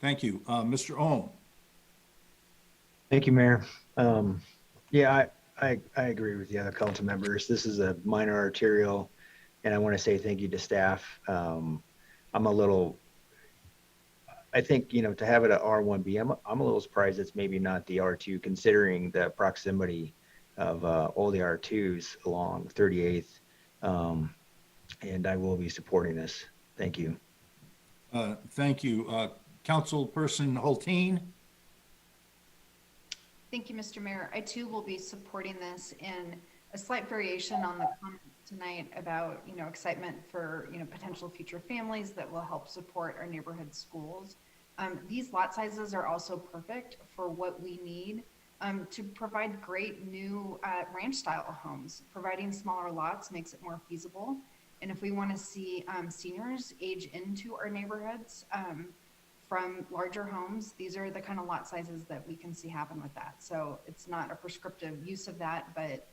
Thank you. Mr. Ohm.
Thank you, Mayor. Yeah, I agree with the other council members. This is a minor arterial, and I want to say thank you to staff. I think, to have it at R1B, I'm a little surprised it's maybe not the R2, considering the proximity of all the R2s along 38th. And I will be supporting this. Thank you.
Thank you. Councilperson Hulteen.
Thank you, Mr. Mayor. I too will be supporting this, in a slight variation on the comment tonight about, excitement for, potential future families that will help support our neighborhood schools. These lot sizes are also perfect for what we need to provide great new ranch style homes. Providing smaller lots makes it more feasible. And if we want to see seniors age into our neighborhoods from larger homes, these are the kind of lot sizes that we can see happen with that. So it's not a prescriptive use of that, but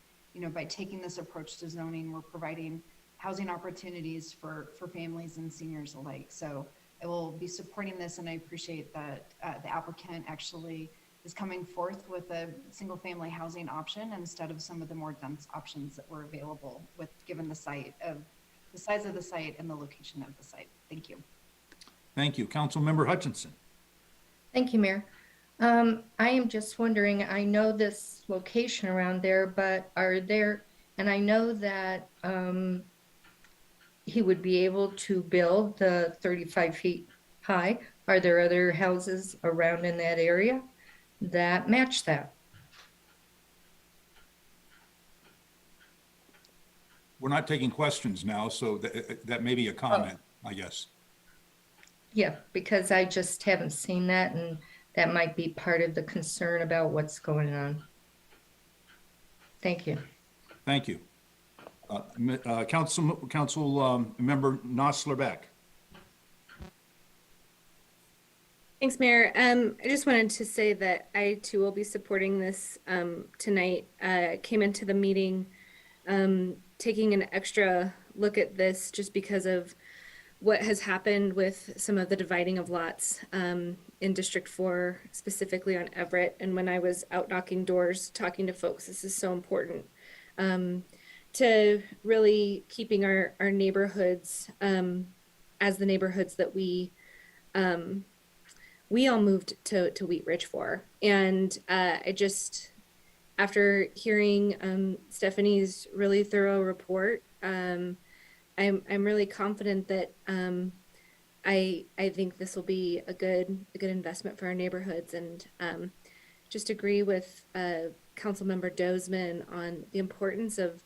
by taking this approach to zoning, we're providing housing opportunities for families and seniors alike. So I will be supporting this, and I appreciate that the applicant actually is coming forth with a single family housing option instead of some of the more dense options that were available given the size of the site and the location of the site. Thank you.
Thank you. Councilmember Hutchinson.
Thank you, Mayor. I am just wondering, I know this location around there, but and I know that he would be able to build the 35 feet high. Are there other houses around in that area that match that?
We're not taking questions now, so that may be a comment, I guess.
Yeah, because I just haven't seen that, and that might be part of the concern about what's going on. Thank you.
Thank you. Council Member Nosler-Beck.
Thanks, Mayor. I just wanted to say that I too will be supporting this tonight. Came into the meeting taking an extra look at this just because of what has happened with some of the dividing of lots in District 4, specifically on Everett. And when I was out knocking doors, talking to folks, this is so important to really keeping our neighborhoods as the neighborhoods that we all moved to Wheat Ridge for. And I just, after hearing Stephanie's really thorough report, I'm really confident that I think this will be a good investment for our neighborhoods, and just agree with Councilmember Dozeman on the importance of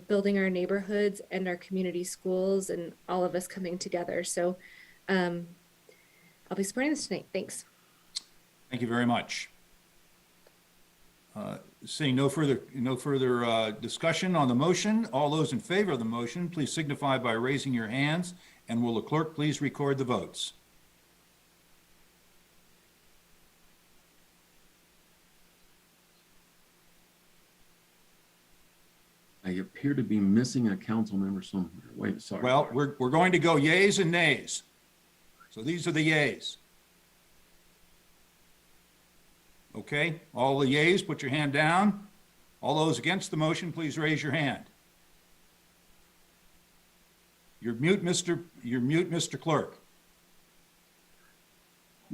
building our neighborhoods and our community schools and all of us coming together. So I'll be supporting this tonight. Thanks.
Thank you very much. Seeing no further discussion on the motion, all those in favor of the motion, please signify by raising your hands, and will the clerk please record the votes?
I appear to be missing a council member somewhere. Wait, sorry.
Well, we're going to go yays and nays. So these are the yays. Okay, all the yays, put your hand down. All those against the motion, please raise your hand. You're mute, Mr. Clerk.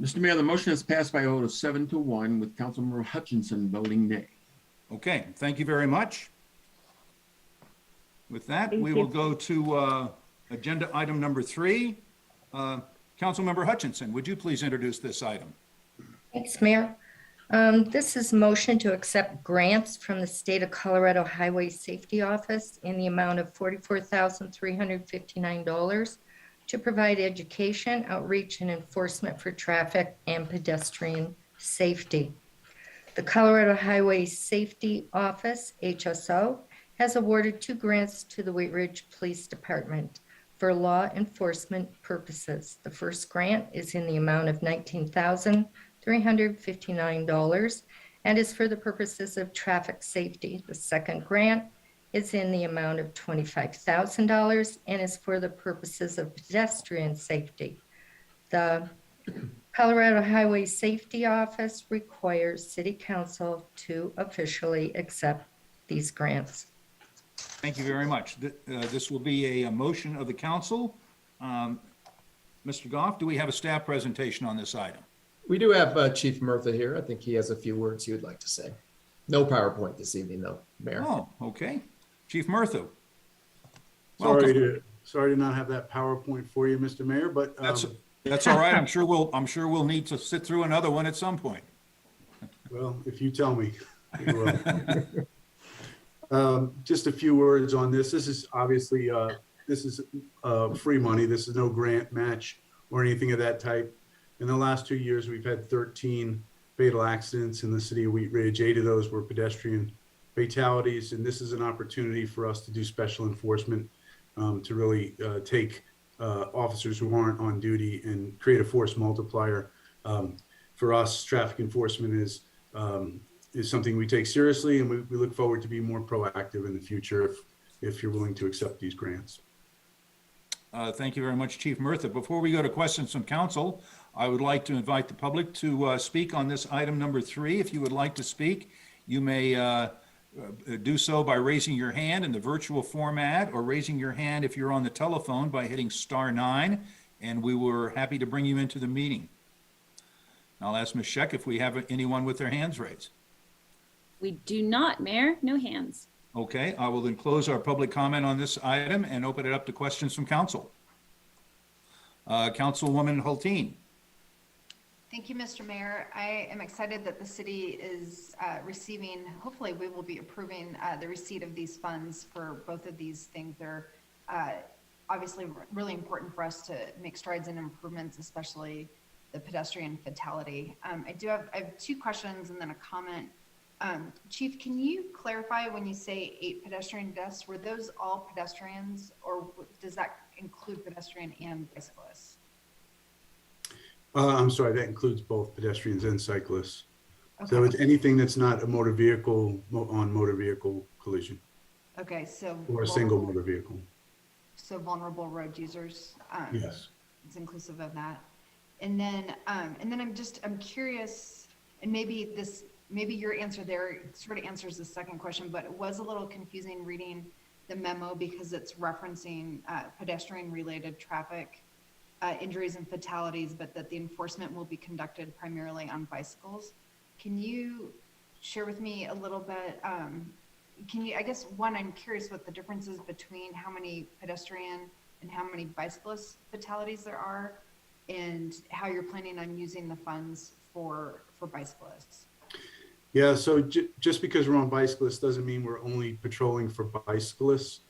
Mr. Mayor, the motion is passed by a vote of 7-1 with Councilmember Hutchinson voting nay.
Okay, thank you very much. With that, we will go to agenda item number 3. Councilmember Hutchinson, would you please introduce this item?
Thanks, Mayor. This is a motion to accept grants from the State of Colorado Highway Safety Office in the amount of $44,359 to provide education, outreach, and enforcement for traffic and pedestrian safety. The Colorado Highway Safety Office, HSO, has awarded 2 grants to the Wheat Ridge Police Department for law enforcement purposes. The first grant is in the amount of $19,359 and is for the purposes of traffic safety. The second grant is in the amount of $25,000 and is for the purposes of pedestrian safety. The Colorado Highway Safety Office requires City Council to officially accept these grants.
Thank you very much. This will be a motion of the council. Mr. Goff, do we have a staff presentation on this item?
We do have Chief Murtha here. I think he has a few words he would like to say. No PowerPoint this evening, though, Mayor.
Oh, okay. Chief Murtha.
Sorry to not have that PowerPoint for you, Mr. Mayor, but
that's all right. I'm sure we'll need to sit through another one at some point.
Well, if you tell me, we will. Just a few words on this. This is obviously free money. This is no grant match or anything of that type. In the last 2 years, we've had 13 fatal accidents in the city of Wheat Ridge. 8 of those were pedestrian fatalities, and this is an opportunity for us to do special enforcement, to really take officers who aren't on duty and create a force multiplier. For us, traffic enforcement is something we take seriously, and we look forward to being more proactive in the future if you're willing to accept these grants.
Thank you very much, Chief Murtha. Before we go to questions from council, I would like to invite the public to speak on this item number 3. If you would like to speak, you may do so by raising your hand in the virtual format, or raising your hand if you're on the telephone by hitting *9, and we were happy to bring you into the meeting. I'll ask Ms. Scheck if we have anyone with their hands raised.
We do not, Mayor. No hands.
Okay, I will then close our public comment on this item and open it up to questions from council. Councilwoman Hulteen.
Thank you, Mr. Mayor. I am excited that the city is receiving, hopefully we will be approving the receipt of these funds for both of these things. They're obviously really important for us to make strides and improvements, especially the pedestrian fatality. I have 2 questions and then a comment. Chief, can you clarify when you say 8 pedestrian deaths, were those all pedestrians, or does that include pedestrian and bicyclists?
I'm sorry, that includes both pedestrians and cyclists.
Okay.
So it's anything that's not a motor vehicle collision.
Okay, so.
Or a single motor vehicle.
So vulnerable road users.
Yes.
It's inclusive of that. And then I'm curious, and maybe your answer there sort of answers the second question, but it was a little confusing reading the memo because it's referencing pedestrian-related traffic injuries and fatalities, but that the enforcement will be conducted primarily on bicycles. Can you share with me a little bit? I guess one, I'm curious what the difference is between how many pedestrian and how many bicyclist fatalities there are, and how you're planning on using the funds for bicyclists.
Yeah, so just because we're on bicyclists doesn't mean we're only patrolling for bicyclists.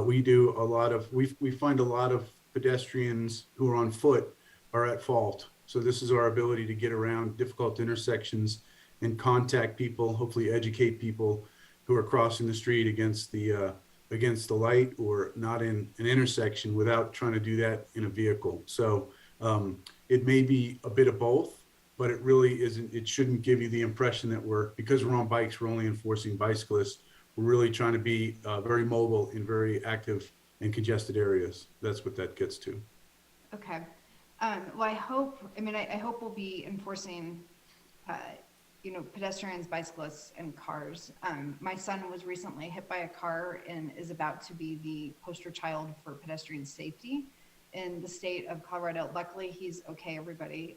We do a lot of, we find a lot of pedestrians who are on foot are at fault. So this is our ability to get around difficult intersections and contact people, hopefully educate people who are crossing the street against the light or not in an intersection without trying to do that in a vehicle. So it may be a bit of both, but it really isn't, it shouldn't give you the impression that because we're on bikes, we're only enforcing bicyclists. We're really trying to be very mobile in very active and congested areas. That's what that gets to.
Okay. Well, I hope we'll be enforcing, pedestrians, bicyclists, and cars. My son was recently hit by a car and is about to be the poster child for pedestrian safety in the state of Colorado. Luckily, he's okay, everybody.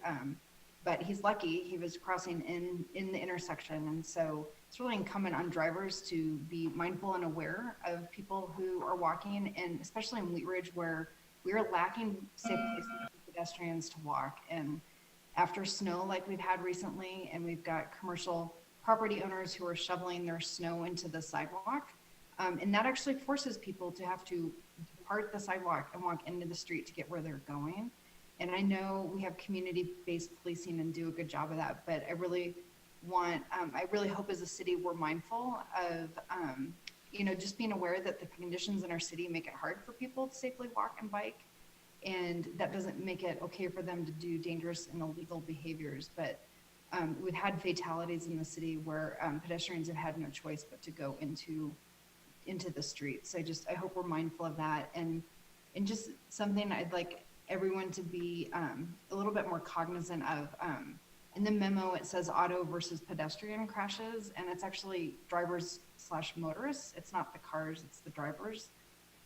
but he's lucky he was crossing in the intersection. And so it's really incumbent on drivers to be mindful and aware of people who are walking, and especially in Wheat Ridge where we are lacking safe places for pedestrians to walk. And after snow like we've had recently, and we've got commercial property owners who are shoveling their snow into the sidewalk, and that actually forces people to have to depart the sidewalk and walk into the street to get where they're going. And I know we have community-based policing and do a good job of that, but I really hope as a city we're mindful of, just being aware that the conditions in our city make it hard for people to safely walk and bike. And that doesn't make it okay for them to do dangerous and illegal behaviors. But we've had fatalities in the city where pedestrians have had no choice but to go into the streets. So I hope we're mindful of that. And just something I'd like everyone to be a little bit more cognizant of. In the memo, it says auto versus pedestrian crashes, and it's actually drivers/motorists. It's not the cars, it's the drivers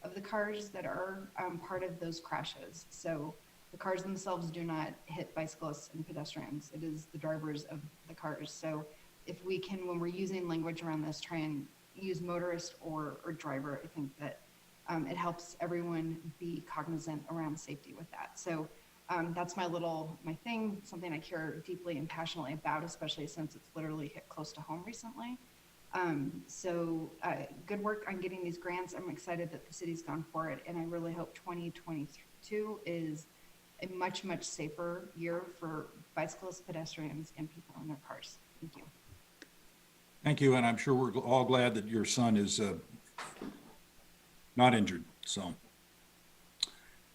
of the cars that are part of those crashes. So the cars themselves do not hit bicyclists and pedestrians. It is the drivers of the cars. So if we can, when we're using language around this, try and use motorist or driver, I think that it helps everyone be cognizant around safety with that. So that's my thing, something I care deeply and passionately about, especially since it's literally hit close to home recently. Good work on getting these grants. I'm excited that the city's gone for it, and I really hope 2022 is a much, much safer year for bicyclists, pedestrians, and people in their cars. Thank you.
Thank you, and I'm sure we're all glad that your son is not injured. So,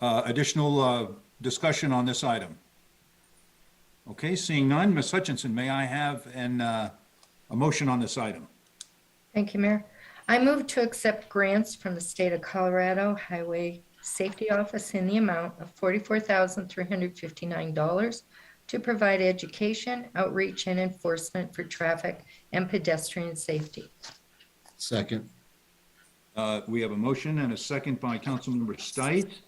additional discussion on this item? Okay, seeing none, Ms. Hutchinson, may I have a motion on this item?
Thank you, Mayor. I move to accept grants from the State of Colorado Highway Safety Office in the amount of $44,359 to provide education, outreach, and enforcement for traffic and pedestrian safety.
Second.
We have a motion and a second by Councilmember Stite.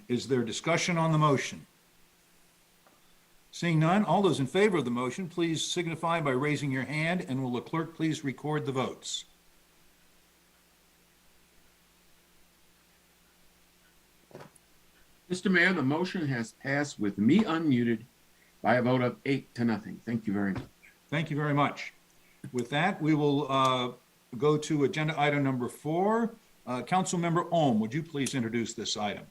Is there discussion on the motion? Seeing none, all those in favor of the motion, please signify by raising your hand, and will the clerk please record the votes?
Mr. Mayor, the motion has passed with me unmuted by a vote of 8-0. Thank you very much.
Thank you very much. With that, we will go to agenda item number 4. Councilmember Ohm, would you please introduce this item?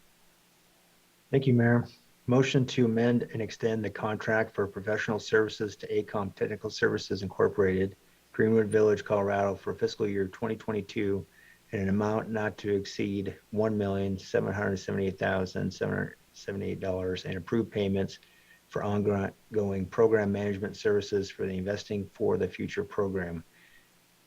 Thank you, Mayor. Motion to amend and extend the contract for professional services to AECOM Technical Services Incorporated, Greenwood Village, Colorado for fiscal year 2022 in an amount not to exceed $1,778,778 and approve payments for ongoing program management services for the Investing for the Future program.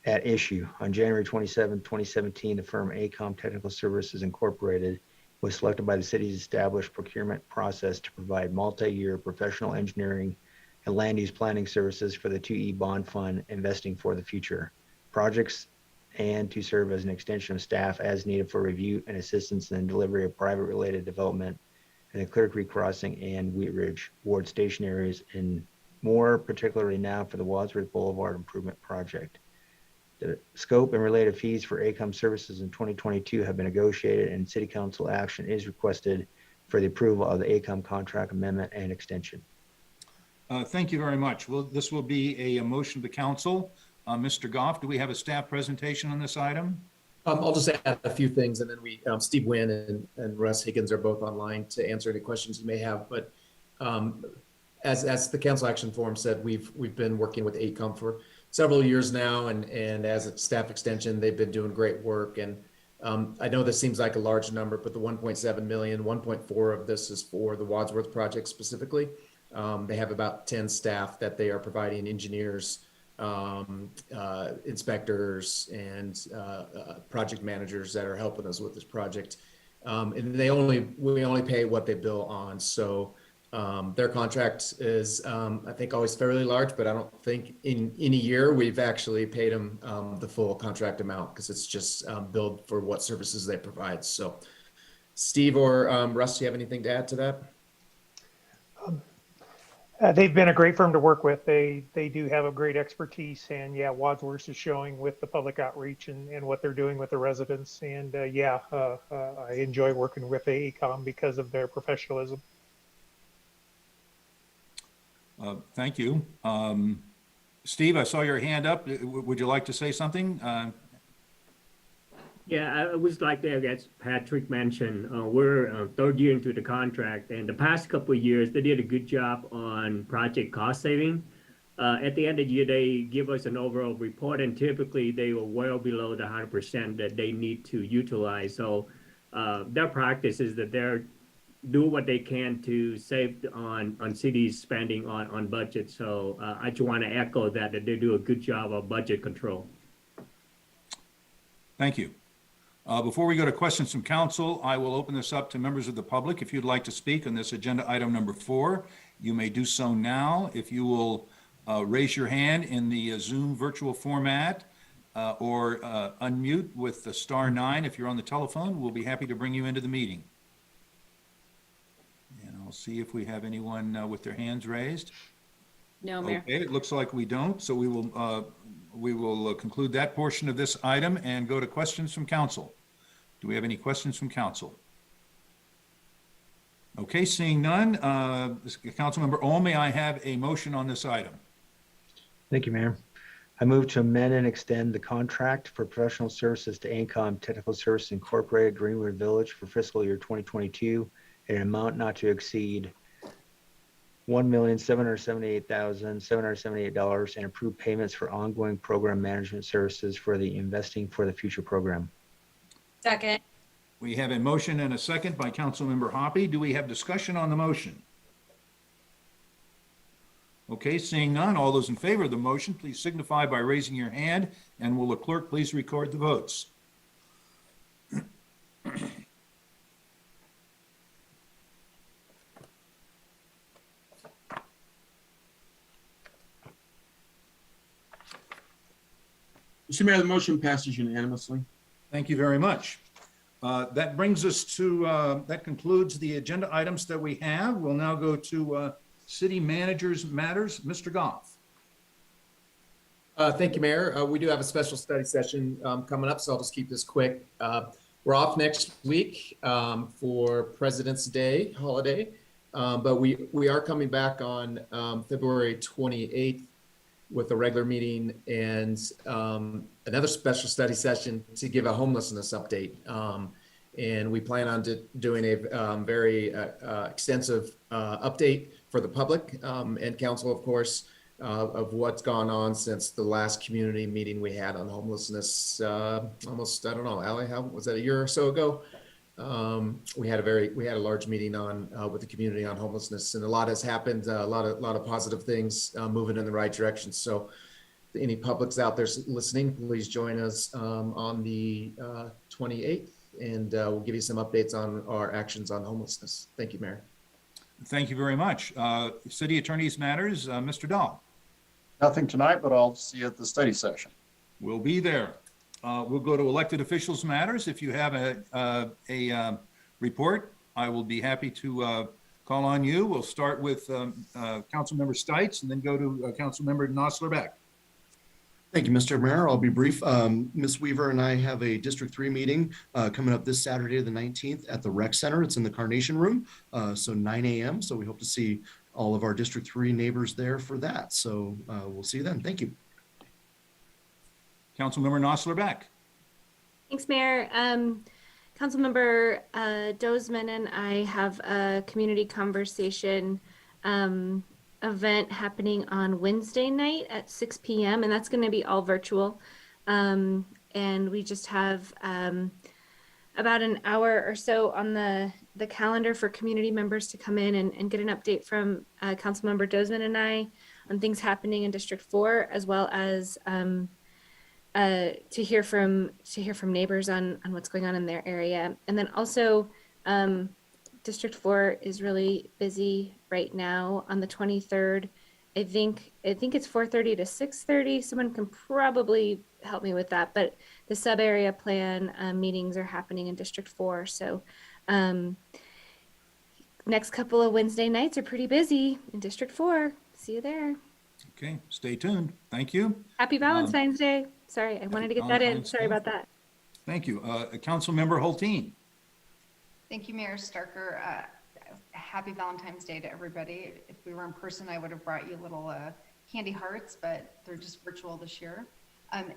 At issue, on January 27, 2017, the firm AECOM Technical Services Incorporated was selected by the city's established procurement process to provide multi-year professional engineering and land use planning services for the 2E bond fund Investing for the Future projects, and to serve as an extension of staff as needed for review and assistance in the delivery of private related development in the Clear Creek Crossing and Wheat Ridge Ward station areas, and more particularly now for the Wadsworth Boulevard Improvement Project. The scope and related fees for AECOM services in 2022 have been negotiated, and City Council action is requested for the approval of the AECOM contract amendment and extension.
Thank you very much. Well, this will be a motion to council. Mr. Goff, do we have a staff presentation on this item?
I'll just add a few things, and then Steve Wynn and Russ Higgins are both online to answer any questions you may have. But as the council action form said, we've been working with AECOM for several years now, and as a staff extension, they've been doing great work. And I know this seems like a large number, but the 1.7 million, 1.4 of this is for the Wadsworth project specifically. They have about 10 staff that they are providing, engineers, inspectors, and project managers that are helping us with this project. And we only pay what they bill on. So their contract is, I think, always fairly large, but I don't think in a year we've actually paid them the full contract amount, because it's just billed for what services they provide. So Steve or Russ, do you have anything to add to that?
They've been a great firm to work with. They do have a great expertise, and yeah, Wadsworth is showing with the public outreach and what they're doing with the residents. And I enjoy working with AECom because of their professionalism.
Thank you. Steve, I saw your hand up. Would you like to say something?
Yeah, I would like to, as Patrick mentioned, we're third year into the contract, and the past couple of years, they did a good job on project cost saving. At the end of the year, they give us an overall report, and typically they were well below the 100% that they need to utilize. So their practice is that they're do what they can to save on cities spending on budget. So I just want to echo that they do a good job of budget control.
Thank you. Before we go to questions from council, I will open this up to members of the public. If you'd like to speak on this agenda item number 4, you may do so now. If you will raise your hand in the Zoom virtual format or unmute with the *9 if you're on the telephone, we'll be happy to bring you into the meeting. And I'll see if we have anyone with their hands raised.
No, Mayor.
Okay, it looks like we don't, so we will conclude that portion of this item and go to questions from council. Do we have any questions from council? Okay, seeing none, Councilmember Ohl, may I have a motion on this item?
Thank you, Mayor. I move to amend and extend the contract for professional services to ANCOM Technical Services Incorporated, Greenwood Village for fiscal year 2022 at an amount not to exceed $1,778,778 and approve payments for ongoing program management services for the Investing for the Future program.
Second.
We have a motion and a second by Councilmember Hoppe. Do we have discussion on the motion? Okay, seeing none, all those in favor of the motion, please signify by raising your hand, and will the clerk please record the votes?
Mr. Mayor, the motion passes unanimously.
Thank you very much. That brings us to, that concludes the agenda items that we have. We'll now go to City Manager's Matters. Mr. Goff.
Thank you, Mayor. We do have a special study session coming up, so I'll just keep this quick. We're off next week for President's Day holiday, but we are coming back on February 28th with a regular meeting and another special study session to give a homelessness update. And we plan on doing a very extensive update for the public and council, of course, of what's gone on since the last community meeting we had on homelessness almost, I don't know, Allie, how was that, a year or so ago? We had a large meeting on with the community on homelessness, and a lot has happened, a lot of positive things moving in the right direction. So any publics out there listening, please join us on the 28th, and we'll give you some updates on our actions on homelessness. Thank you, Mayor.
Thank you very much. City Attorney's Matters, Mr. Dahl.
Nothing tonight, but I'll see you at the study session.
We'll be there. We'll go to Elected Officials Matters. If you have a report, I will be happy to call on you. We'll start with Councilmember Stites and then go to Councilmember Nosler-Beck.
Thank you, Mr. Mayor. I'll be brief. Ms. Weaver and I have a District 3 meeting coming up this Saturday, the 19th at the Rec Center. It's in the Carnation Room, so 9 a.m. So we hope to see all of our District 3 neighbors there for that. So we'll see you then. Thank you.
Councilmember Nosler-Beck.
Thanks, Mayor. Councilmember Dozeman and I have a community conversation event happening on Wednesday night at 6 p.m. and that's going to be all virtual. And we just have about an hour or so on the calendar for community members to come in and get an update from Councilmember Dozeman and I on things happening in District 4, as well as to hear from neighbors on what's going on in their area. And then also District 4 is really busy right now on the 23rd. I think it's 4:30 to 6:30. Someone can probably help me with that, but the sub area plan meetings are happening in District 4. So next couple of Wednesday nights are pretty busy in District 4. See you there.
Okay, stay tuned. Thank you.
Happy Valentine's Day. Sorry, I wanted to get that in.
Valentine's
Sorry
Day.
about that.
Thank you. Councilmember Hulteen.
Thank you, Mayor Starker. Happy Valentine's Day to everybody. If we were in person, I would have brought you little candy hearts, but they're just virtual this year.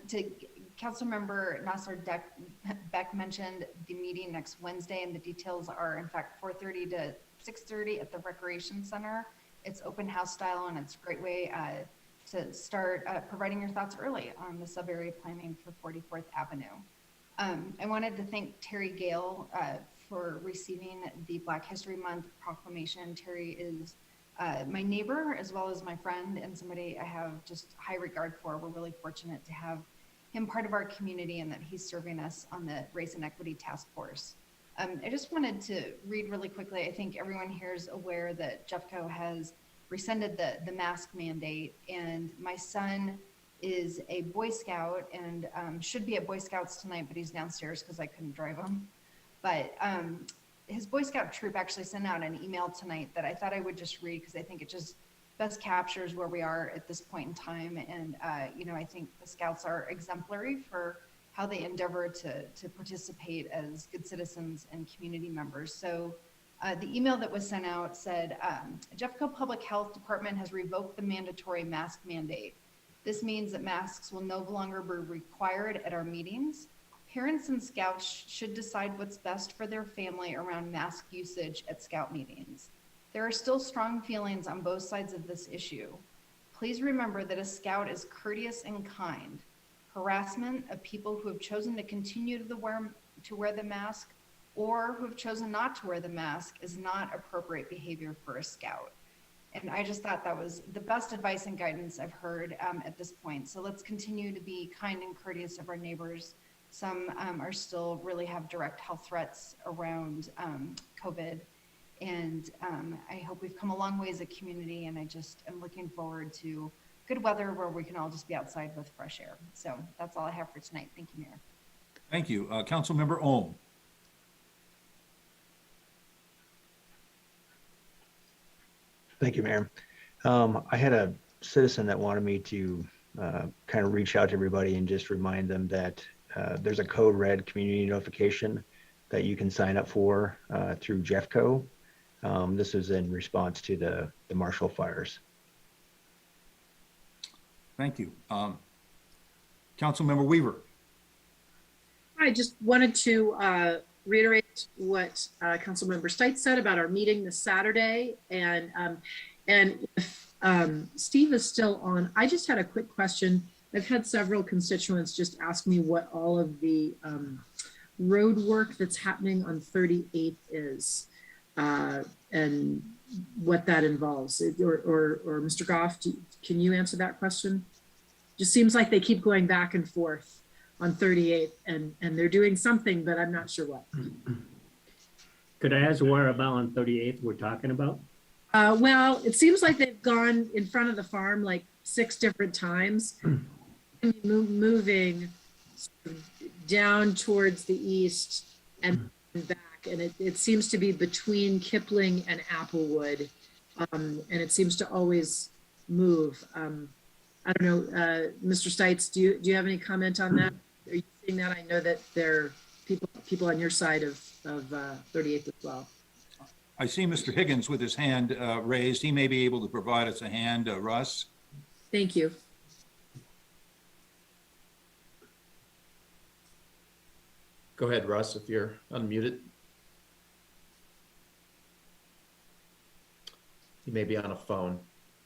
To Councilmember Nasser Beck mentioned the meeting next Wednesday, and the details are in fact 4:30 to 6:30 at the Recreation Center. It's open house style, and it's a great way to start providing your thoughts early on the sub-area planning for 44th Avenue. I wanted to thank Terry Gale for receiving the Black History Month proclamation. Terry is my neighbor as well as my friend, and somebody I have just high regard for. We're really fortunate to have him part of our community and that he's serving us on the Race and Equity Task Force. I just wanted to read really quickly. I think everyone here is aware that Jeffco has rescinded the mask mandate, and my son is a Boy Scout and should be at Boy Scouts tonight, but he's downstairs because I couldn't drive him. But his Boy Scout troop actually sent out an email tonight that I thought I would just read because I think it just best captures where we are at this point in time. And, you know, I think the Scouts are exemplary for how they endeavor to participate as good citizens and community members. So the email that was sent out said, Jeffco Public Health Department has revoked the mandatory mask mandate. This means that masks will no longer be required at our meetings. Parents and Scouts should decide what's best for their family around mask usage at Scout meetings. There are still strong feelings on both sides of this issue. Please remember that a Scout is courteous and kind. Harassment of people who have chosen to continue to wear the mask or who have chosen not to wear the mask is not appropriate behavior for a Scout. And I just thought that was the best advice and guidance I've heard at this point. So let's continue to be kind and courteous of our neighbors. Some are still really have direct health threats around COVID. And I hope we've come a long way as a community, and I just am looking forward to good weather where we can all just be outside with fresh air. So that's all I have for tonight. Thank you, Mayor.
Thank you. Councilmember Ohm.
Thank you, Mayor. I had a citizen that wanted me to kind of reach out to everybody and just remind them that there's a code red community notification that you can sign up for through Jeffco. This is in response to the Marshall fires.
Thank you. Councilmember Weaver.
I just wanted to reiterate what Councilmember Stites said about our meeting this Saturday. And if Steve is still on, I just had a quick question. I've had several constituents just ask me what all of the road work that's happening on 38th is and what that involves. Or Mr. Goff, can you answer that question? Just seems like they keep going back and forth on 38th and they're doing something, but I'm not sure what.
Could I ask where about on 38th we're talking about?
Well, it seems like they've gone in front of the farm like 6 different times, moving down towards the east and back. And it seems to be between Kipling and Applewood. And it seems to always move. I don't know, Mr. Stites, do you have any comment on that? Are you seeing that? I know that there are people on your side of 38th as well.
I see Mr. Higgins with his hand raised. He may be able to provide us a hand. Russ?
Thank you.
Go ahead, Russ, if you're unmuted. You may be on a phone.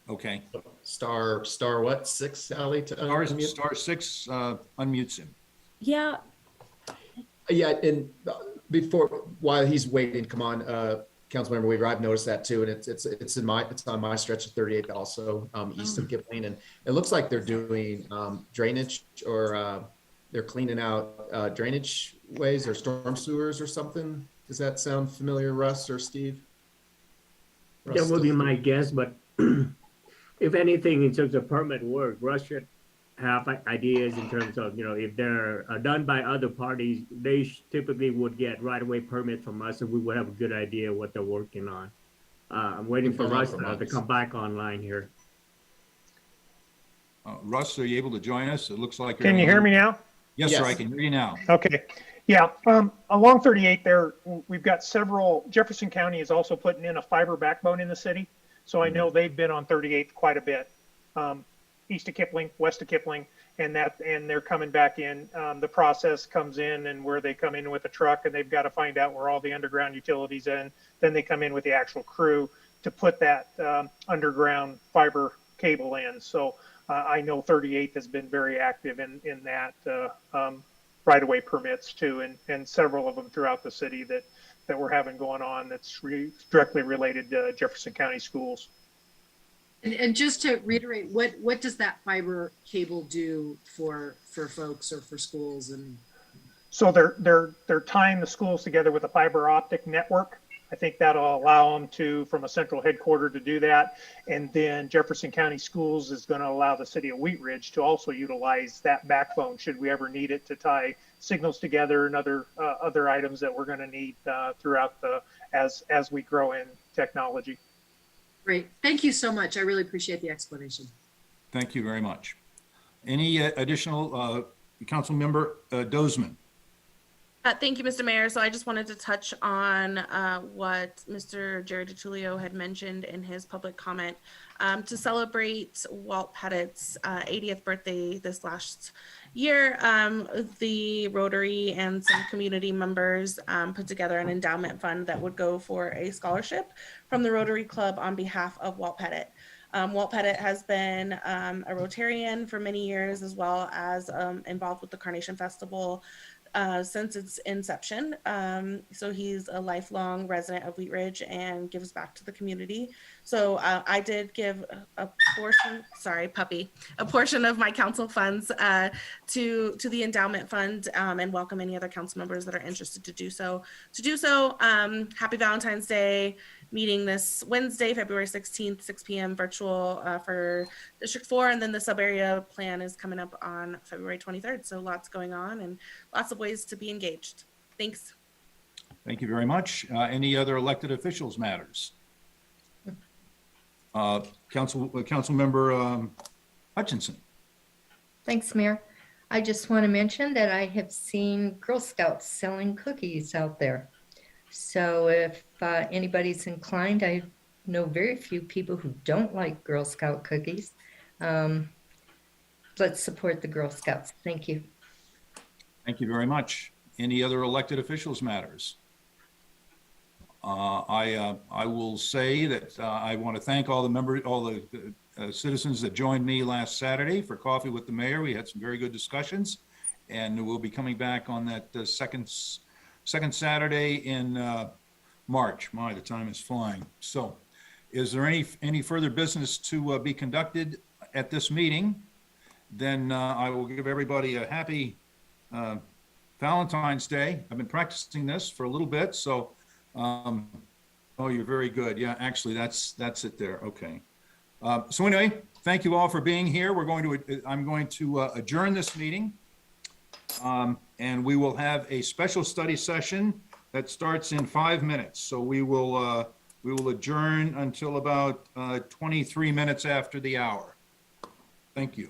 Okay.
Star what? 6, Ally?
Star 6 unmutes him.
Yeah.
Yeah, and while he's waiting, come on, Councilmember Weaver, I've noticed that too, and it's on my stretch of 38th also, east of Kipling, and it looks like they're doing drainage or they're cleaning out drainage ways or storm sewers or something. Does that sound familiar, Russ or Steve?
That would be my guess, but if anything, in terms of permit work, Russ should have ideas in terms of, you know, if they're done by other parties, they typically would get right-of-way permit from us, and we would have a good idea what they're working on. I'm waiting for
Been going on
Russ
for
to
months.
come back online here.
Russ, are you able to join us? It looks like you're.
Can you hear me now?
Yes, sir, I
Yes.
can hear you now.
Okay. Yeah, along 38 there, we've got several, Jefferson County is also putting in a fiber backbone in the city. So I know they've been on 38 quite a bit. East of Kipling, west of Kipling, and they're coming back in. The process comes in and where they come in with a truck and they've got to find out where all the underground utilities in. Then they come in with the actual crew to put that underground fiber cable in. So I know 38 has been very active in that right-of-way permits too, and several of them throughout the city that we're having going on that's directly related to Jefferson County schools.
And just to reiterate, what does that fiber cable do for folks or for schools? And
So they're tying the schools together with a fiber optic network. I think that'll allow them to, from a central headquarter, to do that. And then Jefferson County Schools is going to allow the city of Wheat Ridge to also utilize that backbone should we ever need it to tie signals together and other items that we're going to need throughout as we grow in technology.
great, thank you so much. I really appreciate the explanation.
Thank you very much. Any additional council member Dozeman?
Thank you, Mr. Mayor. So I just wanted to touch on what Mr. Jerry DiTullio had mentioned in his public comment. To celebrate Walt Pettit's 80th birthday this last year, the Rotary and some community members put together an endowment fund that would go for a scholarship from the Rotary Club on behalf of Walt Pettit. Walt Pettit has been a Rotarian for many years, as well as involved with the Carnation Festival since its inception. So he's a lifelong resident of Wheat Ridge and gives back to the community. So I did give a portion of my council funds to the endowment fund and welcome any other council members that are interested to do so. Happy Valentine's Day. Meeting this Wednesday, February 16th, 6 p.m. virtual for District 4. And then the sub-area plan is coming up on February 23rd. So lots going on and lots of ways to be engaged. Thanks.
Thank you very much. Any other elected officials matters? Council member Hutchinson.
Thanks, Mayor. I just want to mention that I have seen Girl Scouts selling cookies out there. So if anybody's inclined, I know very few people who don't like Girl Scout cookies. Let's support the Girl Scouts. Thank you.
Thank you very much. Any other elected officials matters? I will say that I want to thank all the citizens that joined me last Saturday for coffee with the mayor. We had some very good discussions, and we'll be coming back on that second Saturday in March. My, the time is flying. So is there any further business to be conducted at this meeting? Then I will give everybody a happy Valentine's Day. I've been practicing this for a little bit, so oh, you're very good. Yeah, actually that's it there. Okay. So anyway, thank you all for being here. I'm going to adjourn this meeting. And we will have a special study session that starts in 5 minutes. So we will adjourn until about 23 minutes after the hour. Thank you.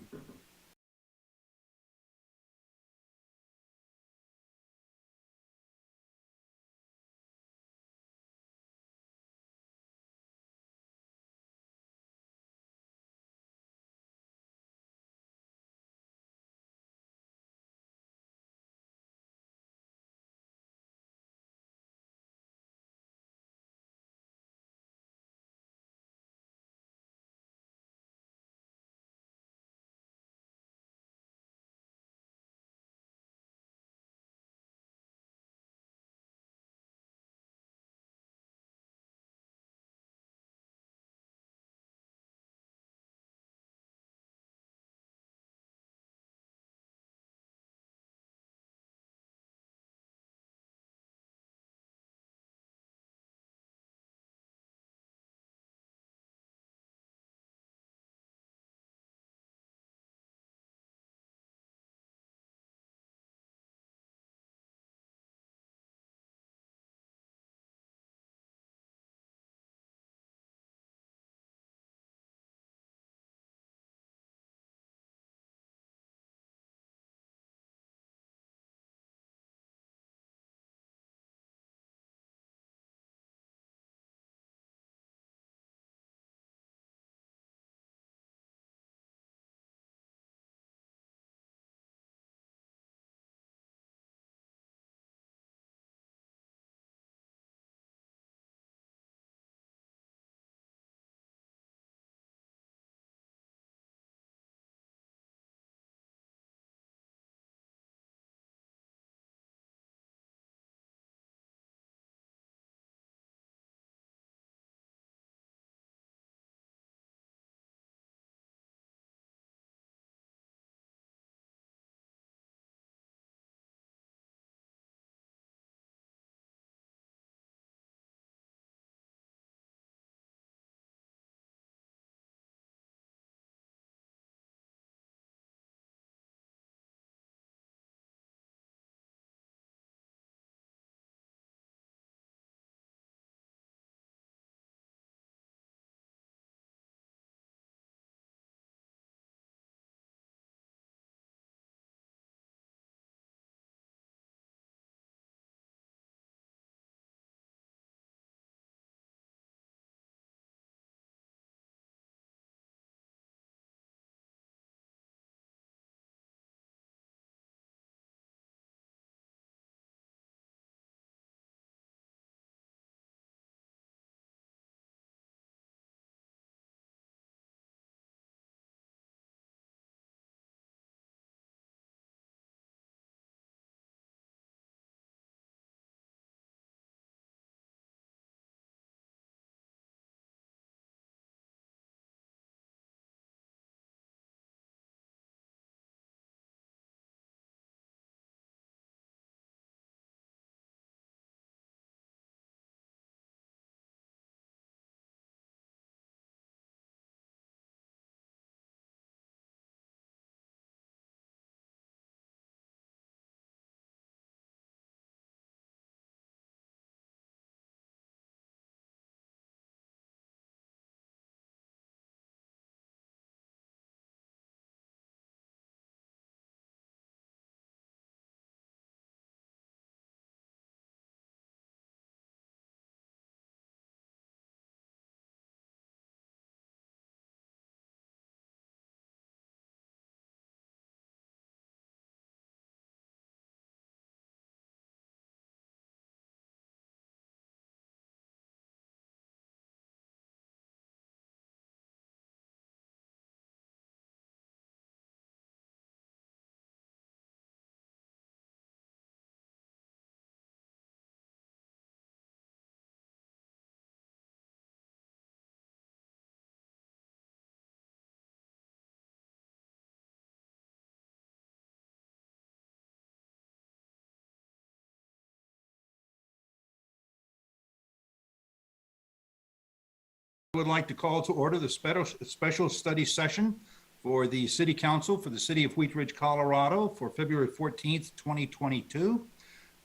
Would like to call to order the special study session for the City Council for the City of Wheat Ridge, Colorado for February 14th, 2022.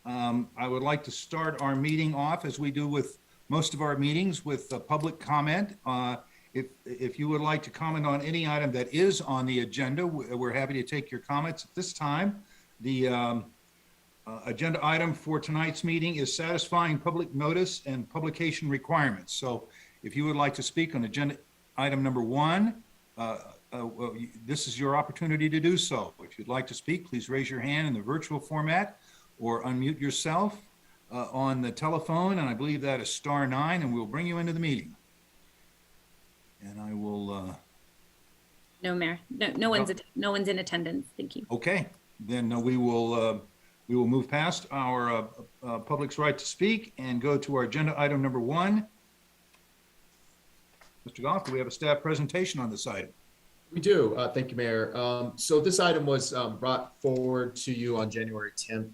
I would like to start our meeting off as we do with most of our meetings with public comment. If you would like to comment on any item that is on the agenda, we're happy to take your comments at this time. The agenda item for tonight's meeting is satisfying public notice and publication requirements. So if you would like to speak on agenda item number 1, this is your opportunity to do so. If you'd like to speak, please raise your hand in the virtual format or unmute yourself on the telephone, and I believe that is *9, and we'll bring you into the meeting. And I will...
No, Mayor. No one's in attendance. Thank you.
Okay, then we will move past our public's right to speak and go to our agenda item number 1. Mr. Goff, do we have a staff presentation on this item?
We do. Thank you, Mayor. So this item was brought forward to you on January 10th.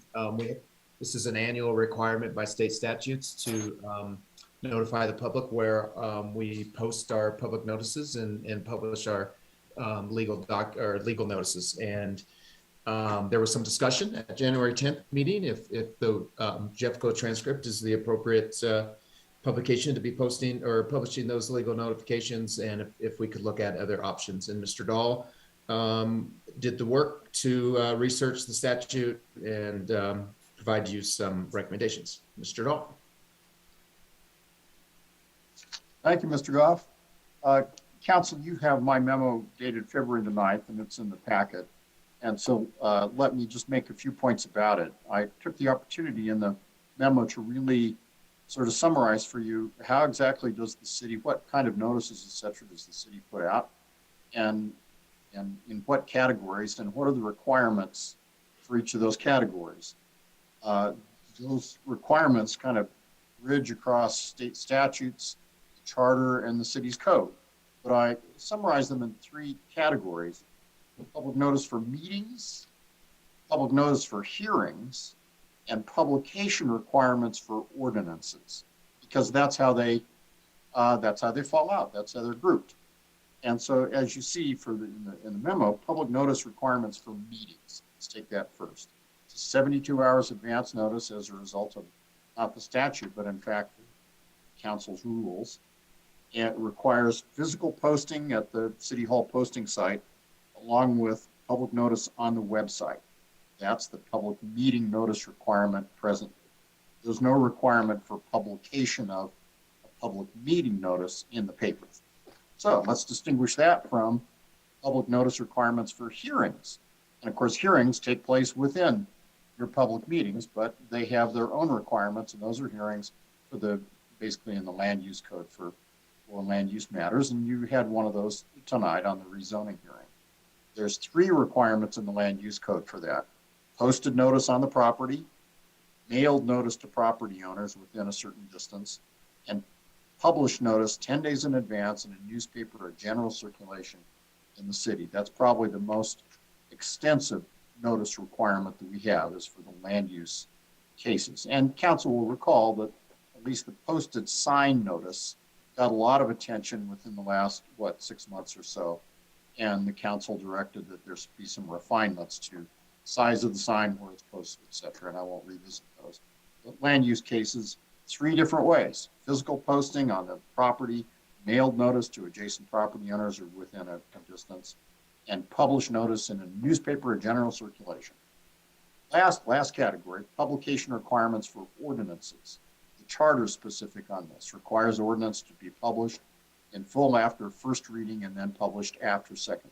This is an annual requirement by state statutes to notify the public where we post our public notices and publish our legal notices. And there was some discussion at January 10th meeting if the Jeffco transcript is the appropriate publication to be posting or publishing those legal notifications, and if we could look at other options. And Mr. Dahl did the work to research the statute and provide you some recommendations. Mr. Dahl.
Thank you, Mr. Goff. Council, you have my memo dated February the 9th, and it's in the packet. And so let me just make a few points about it. I took the opportunity in the memo to really sort of summarize for you how exactly does the city, what kind of notices, et cetera, does the city put out, and in what categories, and what are the requirements for each of those categories. Those requirements kind of bridge across state statutes, the charter, and the city's code. But I summarize them in 3 categories: public notice for meetings, public notice for hearings, and publication requirements for ordinances, because that's how they fall out. That's how they're grouped. And so, as you see in the memo, public notice requirements for meetings. Let's take that first. It's 72 hours advance notice as a result of not the statute, but in fact, council's rules. And it requires physical posting at the City Hall posting site, along with public notice on the website. That's the public meeting notice requirement presently. There's no requirement for publication of a public meeting notice in the paper. So let's distinguish that from public notice requirements for hearings. And of course, hearings take place within your public meetings, but they have their own requirements, and those are hearings for basically in the land use code for land use matters. And you had one of those tonight on the rezoning hearing. There's 3 requirements in the land use code for that: posted notice on the property, mailed notice to property owners within a certain distance, and published notice 10 days in advance in a newspaper or general circulation in the city. That's probably the most extensive notice requirement that we have is for the land use cases. And council will recall that at least the posted sign notice got a lot of attention within the last, 6 months or so. And the council directed that there be some refinements to size of the sign, where it's posted, et cetera, and I won't revisit those. But land use cases, 3 different ways: physical posting on the property, mailed notice to adjacent property owners or within a distance, and published notice in a newspaper or general circulation. Last category, publication requirements for ordinances. The charter is specific on this, requires ordinance to be published in full after first reading and then published after second.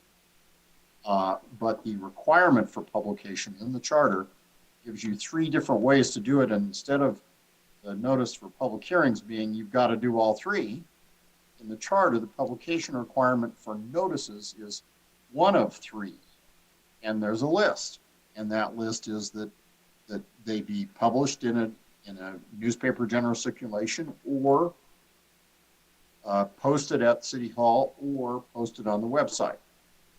But the requirement for publication in the charter gives you 3 different ways to do it. And instead of the notice for public hearings being you've got to do all 3, in the charter, the publication requirement for notices is one of 3. And there's a list. And that list is that they be published in a newspaper general circulation, or posted at City Hall, or posted on the website.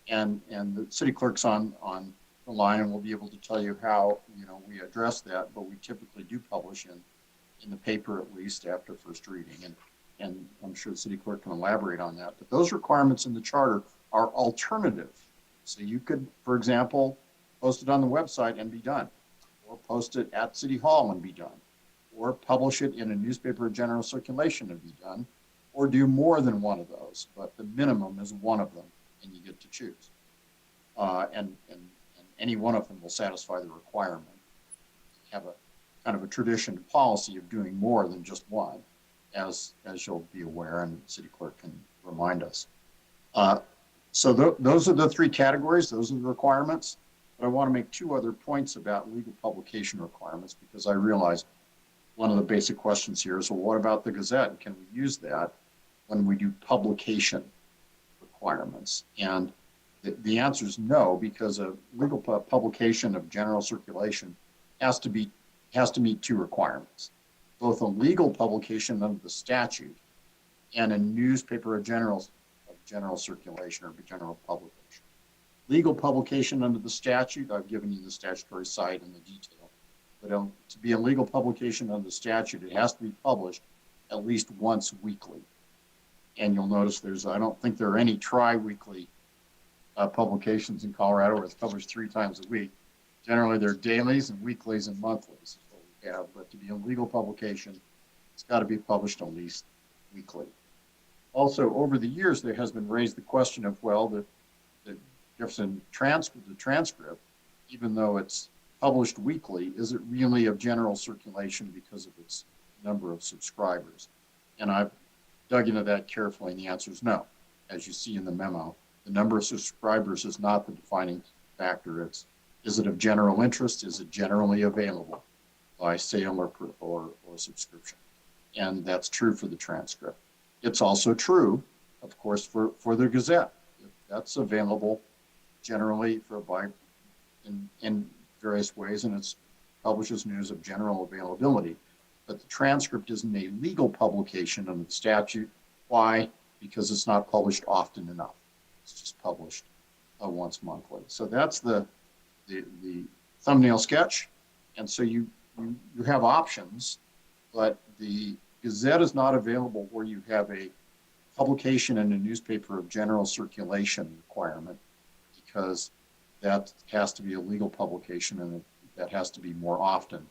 And the city clerk's on the line and will be able to tell you how we address that, but we typically do publish in the paper at least after first reading. And and I'm sure the city clerk can elaborate on that, but those requirements in the charter are alternative. So you could, for example, post it on the website and be done, or post it at City Hall and be done, or publish it in a newspaper of general circulation and be done, or do more than one of those, but the minimum is one of them, and you get to choose. And any one of them will satisfy the requirement. Have a kind of a tradition and policy of doing more than just one, as you'll be aware, and the city clerk can remind us. So those are the three categories. Those are the requirements. But I want to make two other points about legal publication requirements, because I realize one of the basic questions here is, well, what about the Gazette? And can we use that when we do publication requirements? And the answer is no, because a legal publication of general circulation has to meet two requirements: both a legal publication under the statute and a newspaper of general circulation or general publication. Legal publication under the statute, I've given you the statutory site and the detail, but to be a legal publication under the statute, it has to be published at least once weekly. And you'll notice I don't think there are any tri-weekly publications in Colorado where it's published 3 times a week. Generally, they're dailies and weeklies and monthlies is what we have, but to be a legal publication, it's got to be published at least weekly. Also, over the years, there has been raised the question of, well, the Jefferson transcript, even though it's published weekly, is it really of general circulation because of its number of subscribers? And I've dug into that carefully, and the answer is no. As you see in the memo, the number of subscribers is not the defining factor. Is it of general interest? Is it generally available by sale or subscription? And that's true for the transcript. It's also true, of course, for the Gazette. That's available generally in various ways, and it publishes news of general availability. But the transcript isn't a legal publication under the statute. Why? Because it's not published often enough. It's just published once monthly. So that's the thumbnail sketch. And so you have options, but the Gazette is not available where you have a publication in a newspaper of general circulation requirement, because that has to be a legal publication, and that has to be more often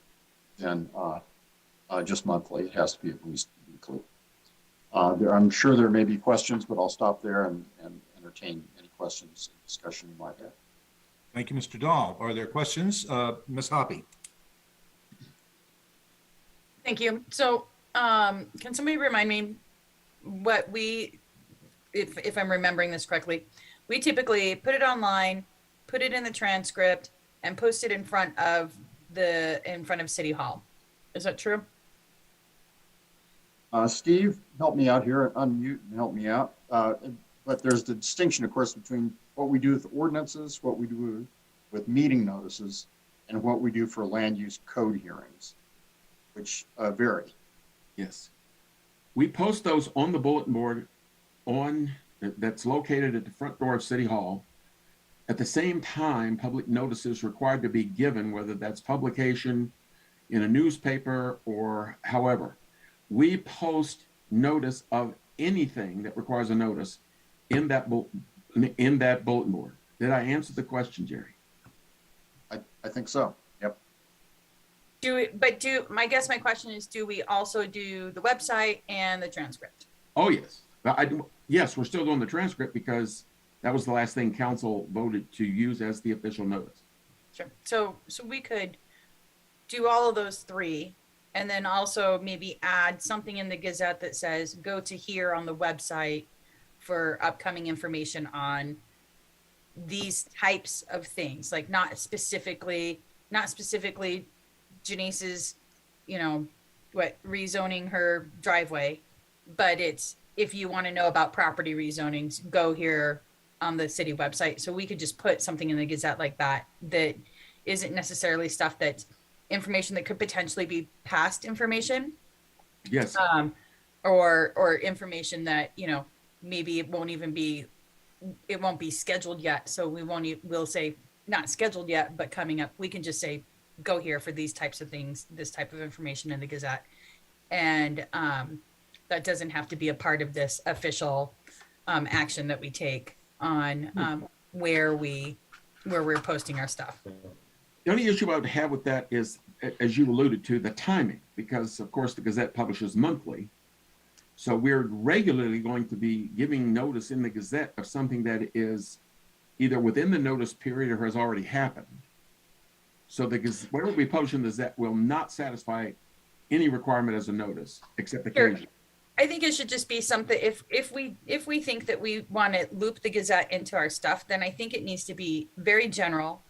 than just monthly. It has to be at least weekly. I'm sure there may be questions, but I'll stop there and entertain any questions and discussion you might have.
Thank you, Mr. Dahl. Are there questions? Ms. Hoppy?
Thank you. So can somebody remind me what if I'm remembering this correctly, we typically put it online, put it in the transcript, and post it in front of City Hall. Is that true?
Steve, help me out here, unmute and help me out. But there's the distinction, of course, between what we do with ordinances, what we do with meeting notices, and what we do for land use code hearings, which vary.
Yes. We post those on the bulletin board that's located at the front door of City Hall. At the same time, public notice is required to be given, whether that's publication in a newspaper or however. We post notice of anything that requires a notice in that bulletin board. Did I answer the question, Jerry?
I think so. Yep.
I guess my question is, do we also do the website and the transcript?
Oh, yes. Yes, we're still doing the transcript because that was the last thing council voted to use as the official notice.
Sure. So we could do all of those three, and then also maybe add something in the Gazette that says, go to here on the website for upcoming information on these types of things, like not specifically Janice's, rezoning her driveway, but it's, if you want to know about property rezonings, go here on the city website. So we could just put something in the Gazette like that isn't necessarily stuff that's information that could potentially be past information.
Yes.
Or information that, maybe it won't be scheduled yet. So we'll say not scheduled yet, but coming up. We can just say, go here for these types of things, this type of information in the Gazette. And That doesn't have to be a part of this official action that we take on where we're posting our stuff.
The only issue I would have with that is, as you alluded to, the timing, because of course the Gazette publishes monthly. So we're regularly going to be giving notice in the Gazette of something that is either within the notice period or has already happened. So whatever we publish in the Gazette will not satisfy any requirement as a notice, except occasionally.
I think it should just be something, if we think that we want to loop the Gazette into our stuff, then I think it needs to be very general.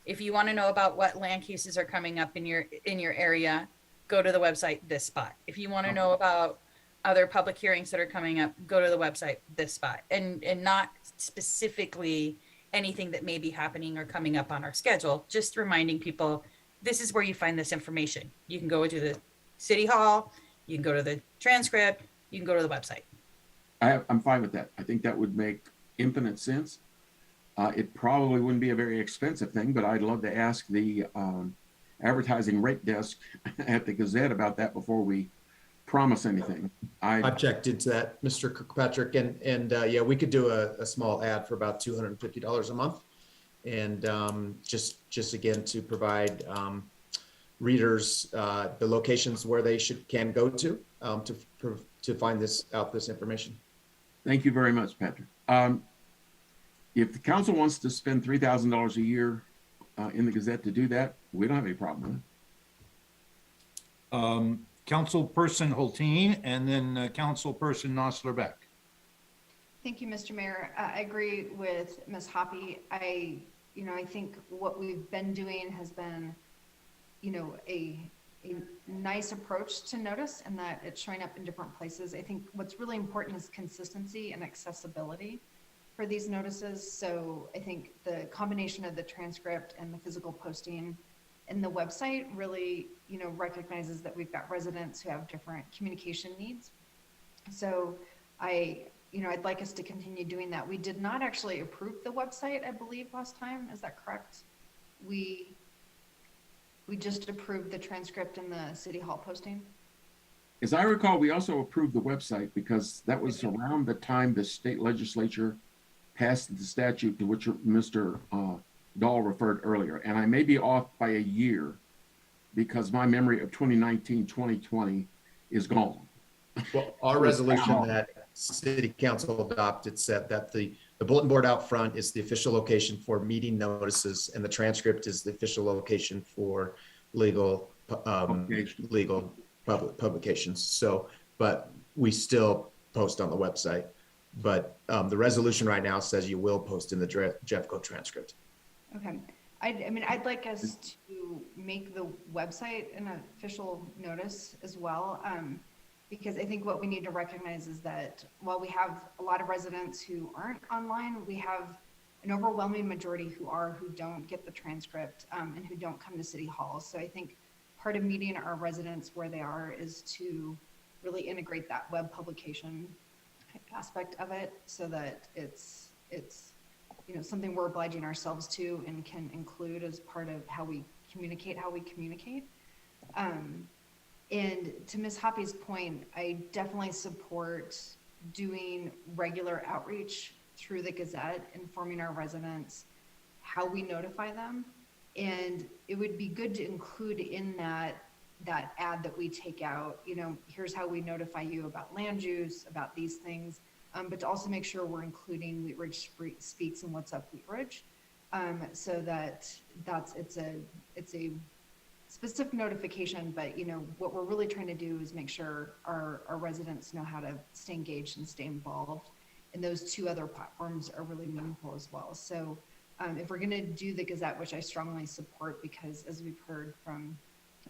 If you want to know about what land cases are coming up in your area, go to the website, this spot. If you want to know about other public hearings that are coming up, go to the website, this spot, and not specifically anything that may be happening or coming up on our schedule, just reminding people, this is where you find this information. You can go to the City Hall, you can go to the transcript, you can go to the website.
I'm fine with that. I think that would make infinite sense. It probably wouldn't be a very expensive thing, but I'd love to ask the advertising rate desk at the Gazette about that before we promise anything.
I've checked into that, Mr. Kirkpatrick, and yeah, we could do a small ad for about $250 a month, and just again to provide readers the locations where they can go to find this information.
Thank you very much, Patrick. If the council wants to spend $3,000 a year in the Gazette to do that, we don't have any problem with it.
Councilperson Hulteen, and then Councilperson Nosler-Beck.
Thank you, Mr. Mayor. I agree with Ms. Hoppy. I think what we've been doing has been, a nice approach to notice, and that it's showing up in different places. I think what's really important is consistency and accessibility for these notices. So I think the combination of the transcript and the physical posting and the website really, recognizes that we've got residents who have different communication needs. So I'd like us to continue doing that. We did not actually approve the website, I believe, last time. Is that correct? We just approved the transcript and the City Hall posting.
As I recall, we also approved the website because that was around the time the state legislature passed the statute to which Mr. Dahl referred earlier. And I may be off by a year because my memory of 2019, 2020 is gone.
Well, our resolution that City Council adopted said that the bulletin board out front is the official location for meeting notices, and the transcript is the official location for legal publications. So, but we still post on the website. But the resolution right now says you will post in the Jeffco transcript.
Okay. I'd like us to make the website an official notice as well, because I think what we need to recognize is that while we have a lot of residents who aren't online, we have an overwhelming majority who don't get the transcript and who don't come to City Hall. So I think part of meeting our residents where they are is to really integrate that web publication aspect of it so that it's something we're obliging ourselves to and can include as part of how we communicate. And to Ms. Hoppy's point, I definitely support doing regular outreach through the Gazette, informing our residents how we notify them. And it would be good to include in that ad that we take out, here's how we notify you about land use, about these things, but to also make sure we're including Wheat Ridge Speaks and What's Up Wheat Ridge, so that it's a specific notification. But what we're really trying to do is make sure our residents know how to stay engaged and stay involved, and those two other platforms are really meaningful as well. So if we're going to do the Gazette, which I strongly support, because as we've heard from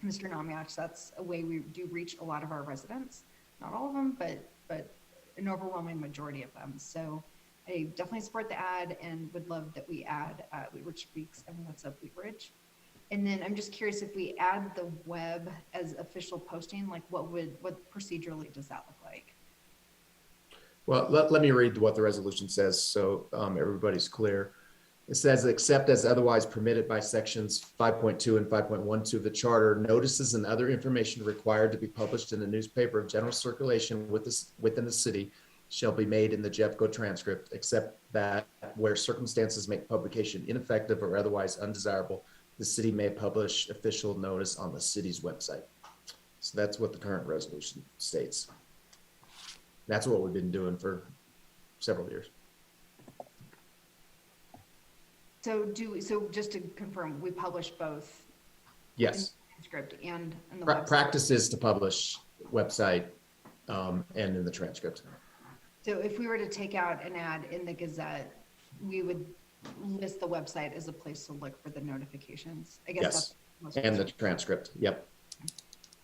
Mr. Namiach, that's a way we do reach a lot of our residents, not all of them, but an overwhelming majority of them. So I definitely support the ad and would love that we add Wheat Ridge Speaks and What's Up Wheat Ridge. And then I'm just curious, if we add the web as official posting, like what procedurally does that look like?
Well, let me read what the resolution says so everybody's clear. It says, except as otherwise permitted by sections 5.2 and 5.12 of the charter, notices and other information required to be published in the newspaper of general circulation within the city shall be made in the Jeffco transcript, except that where circumstances make publication ineffective or otherwise undesirable, the city may publish official notice on the city's website. So that's what the current resolution states. That's what we've been doing for several years.
So just to confirm, we publish both?
Yes.
In the transcript and in the website?
Practice is to publish website and in the transcript.
So if we were to take out an ad in the Gazette, we would list the website as a place to look for the notifications? I guess
Yes,
that's
and the transcript, yep.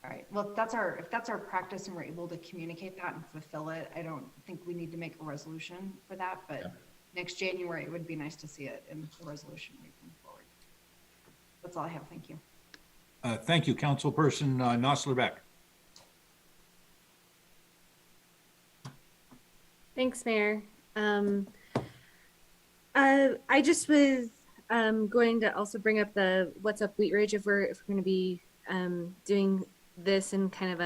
All right, well, if that's our practice and we're able to communicate that and fulfill it, I don't think we need to make a resolution for that, but next January, it would be nice to see it in the resolution moving forward. That's all I have, thank you.
Thank you, Councilperson Nosler-Beck.
Thanks, Mayor. I just was going to also bring up the What's Up Wheat Ridge if we're going to be doing this in kind of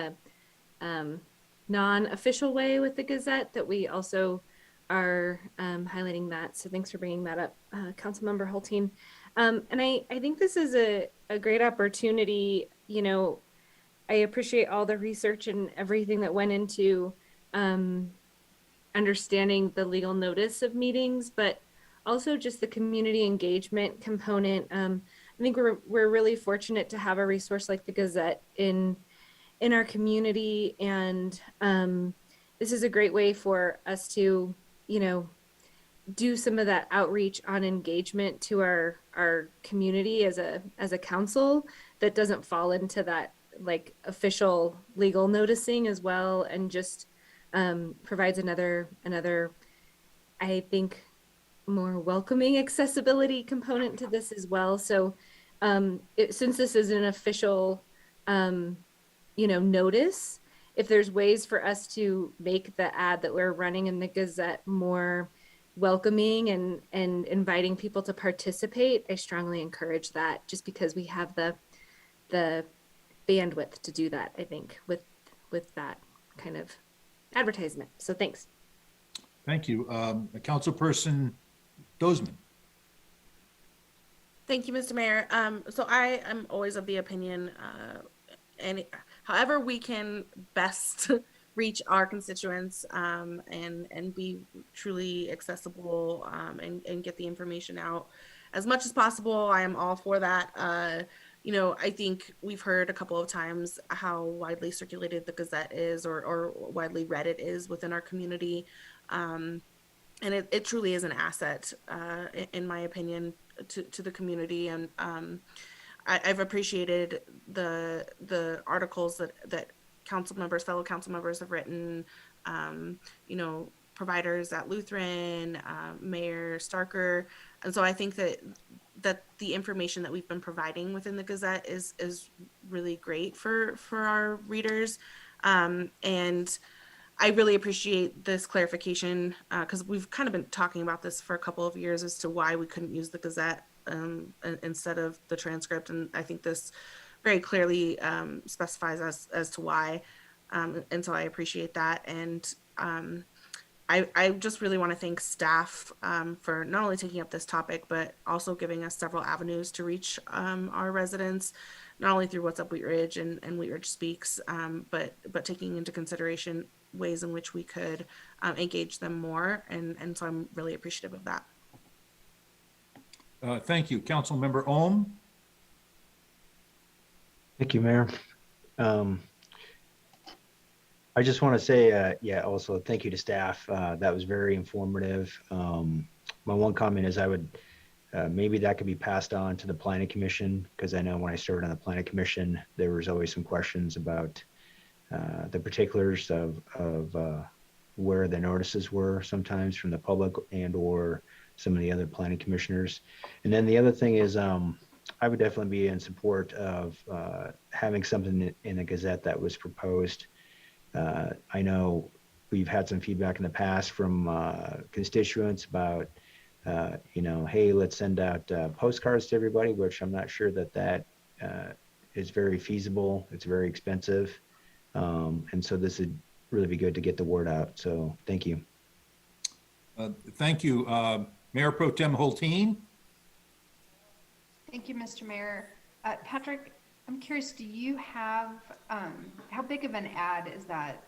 a non-official way with the Gazette, that we also are highlighting that. So thanks for bringing that up, Councilmember Hulteen. And I think this is a great opportunity. You know, I appreciate all the research and everything that went into understanding the legal notice of meetings, but also just the community engagement component. I think we're really fortunate to have a resource like the Gazette in our community, and this is a great way for us to, you know, do some of that outreach on engagement to our community as a council that doesn't fall into that like official legal noticing as well, and just provides another I think more welcoming accessibility component to this as well. So since this is an official you know, notice, if there's ways for us to make the ad that we're running in the Gazette more welcoming and inviting people to participate, I strongly encourage that, just because we have the bandwidth to do that, I think, with that kind of advertisement. So thanks.
Thank you. Councilperson Dozman.
Thank you, Mr. Mayor. So I am always of the opinion, and however we can best reach our constituents and be truly accessible and get the information out as much as possible, I am all for that. You know, I think we've heard a couple of times how widely circulated the Gazette is, or widely read it is within our community. And it truly is an asset, in my opinion, to the community. And I've appreciated the articles that fellow council members have written, you know, providers at Lutheran, Mayor Starker. And so I think that the information that we've been providing within the Gazette is really great for our readers. And I really appreciate this clarification, because we've kind of been talking about this for a couple of years as to why we couldn't use the Gazette instead of the transcript. And I think this very clearly specifies as to why. And so I appreciate that. And I just really want to thank staff for not only taking up this topic, but also giving us several avenues to reach our residents, not only through What's Up Wheat Ridge and Wheat Ridge Speaks, but taking into consideration ways in which we could engage them more. And so I'm really appreciative of that.
Thank you. Councilmember Ohm.
Thank you, Mayor. I just want to say, yeah, also thank you to staff. That was very informative. My one comment is I would, maybe that could be passed on to the Planning Commission, because I know when I started on the Planning Commission, there was always some questions about the particulars of where the notices were sometimes from the public and or some of the other planning commissioners. And then the other thing is, I would definitely be in support of having something in the Gazette that was proposed. I know we've had some feedback in the past from constituents about hey, let's send out postcards to everybody, which I'm not sure that is very feasible. It's very expensive. And so this would really be good to get the word out. So thank you.
Thank you. Mayor Pro Tem Holteen?
Thank you, Mr. Mayor. Patrick, I'm curious, do you have, how big of an ad is that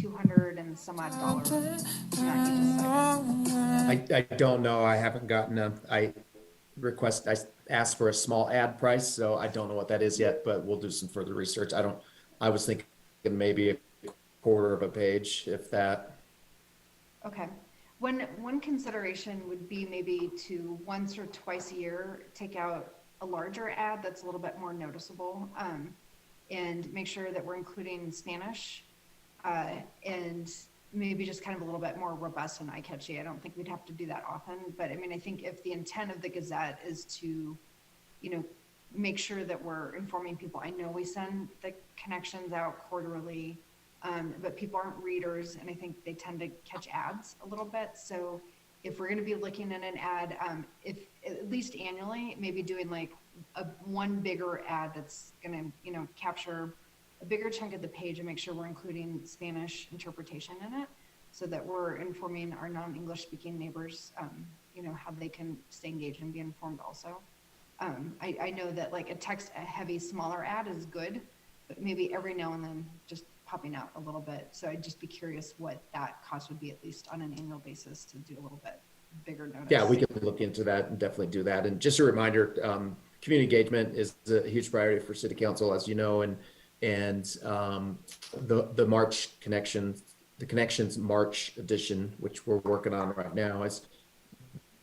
200 and some odd dollars?
I don't know. I haven't gotten I asked for a small ad price, so I don't know what that is yet, but we'll do some further research. I was thinking maybe a quarter of a page, if that.
Okay. One consideration would be maybe to once or twice a year, take out a larger ad that's a little bit more noticeable, and make sure that we're including Spanish, and maybe just kind of a little bit more robust and eye-catchy. I don't think we'd have to do that often, but I mean, I think if the intent of the Gazette is to, make sure that we're informing people. I know we send the connections out quarterly, but people aren't readers, and I think they tend to catch ads a little bit. So if we're going to be looking at an ad, if at least annually, maybe doing like one bigger ad that's going to, capture a bigger chunk of the page and make sure we're including Spanish interpretation in it, so that we're informing our non-English speaking neighbors, how they can stay engaged and be informed also. I know that like a heavy, smaller ad is good, but maybe every now and then just popping out a little bit. So I'd just be curious what that cost would be, at least on an annual basis, to do a little bit bigger notice.
Yeah, we can look into that and definitely do that. And just a reminder, community engagement is a huge priority for City Council, as you know, and the March the Connections March edition, which we're working on right now, is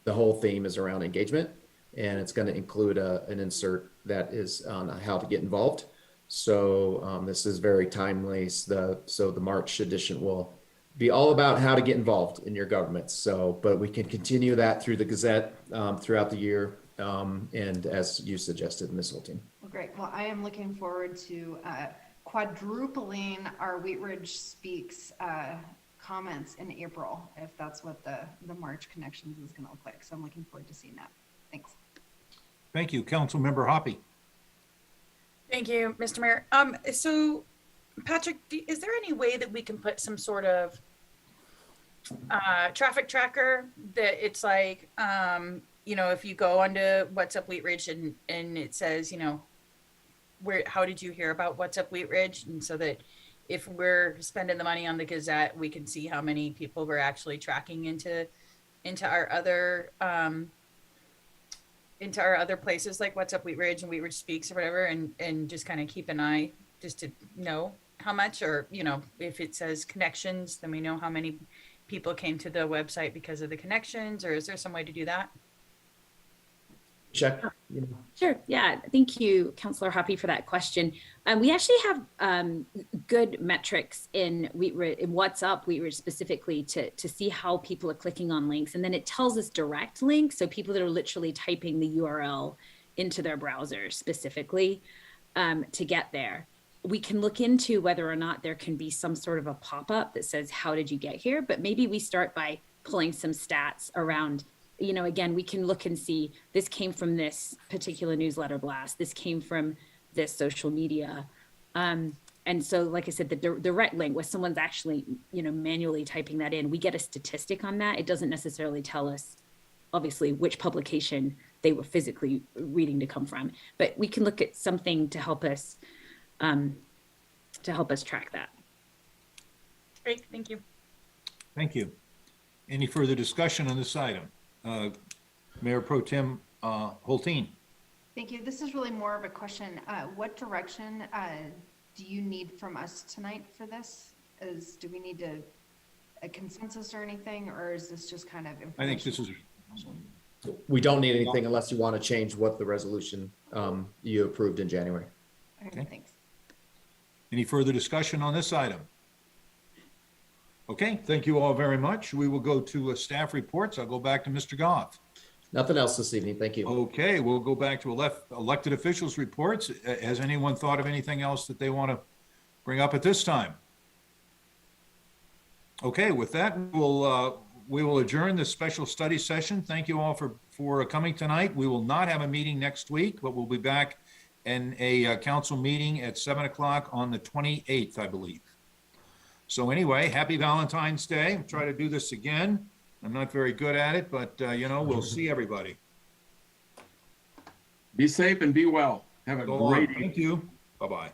the whole theme is around engagement, and it's going to include an insert that is on how to get involved. So this is very timely. So the March edition will be all about how to get involved in your government. So, but we can continue that through the Gazette throughout the year, and as you suggested, Ms. Holteen.
Well, great. Well, I am looking forward to quadrupling our Wheat Ridge Speaks comments in April, if that's what the March Connections is going to look like. So I'm looking forward to seeing that. Thanks.
Thank you. Councilmember Hoppy.
Thank you, Mr. Mayor. So Patrick, is there any way that we can put some sort of traffic tracker that it's like, if you go onto What's Up Wheat Ridge and it says, how did you hear about What's Up Wheat Ridge? And so that if we're spending the money on the Gazette, we can see how many people we're actually tracking into our other places like What's Up Wheat Ridge and Wheat Ridge Speaks or whatever, and just kind of keep an eye just to know how much, or if it says connections, then we know how many people came to the website because of the connections, or is there some way to do that?
Check.
Sure. Yeah. Thank you, Councilor Hoppy, for that question. We actually have good metrics in What's Up Wheat Ridge specifically to see how people are clicking on links. And then it tells us direct links. So people that are literally typing the URL into their browser specifically to get there. We can look into whether or not there can be some sort of a pop-up that says, how did you get here? But maybe we start by pulling some stats around, again, we can look and see this came from this particular newsletter blast. This came from this social media. And so, like I said, the direct link where someone's actually, manually typing that in, we get a statistic on that. It doesn't necessarily tell us, obviously, which publication they were physically reading to come from, but we can look at something to help us track that.
Great, thank you.
Thank you. Any further discussion on this item? Mayor Pro Tem Holteen.
Thank you. This is really more of a question. What direction do you need from us tonight for this? Do we need a consensus or anything, or is this just kind of information?
I think this is.
We don't need anything unless you want to change what the resolution you approved in January.
Okay, thanks.
Any further discussion on this item? Okay, thank you all very much. We will go to staff reports. I'll go back to Mr. Goff.
Nothing else this evening. Thank you.
Okay, we'll go back to elected officials reports. Has anyone thought of anything else that they want to bring up at this time? Okay, with that, we'll we will adjourn this special study session. Thank you all for coming tonight. We will not have a meeting next week, but we'll be back in a council meeting at 7 o'clock on the 28th, I believe. So anyway, happy Valentine's Day. I'll try to do this again. I'm not very good at it, but you know, we'll see everybody.
Be safe and be well. Have a
Go on.
great evening.
Thank you. Bye-bye.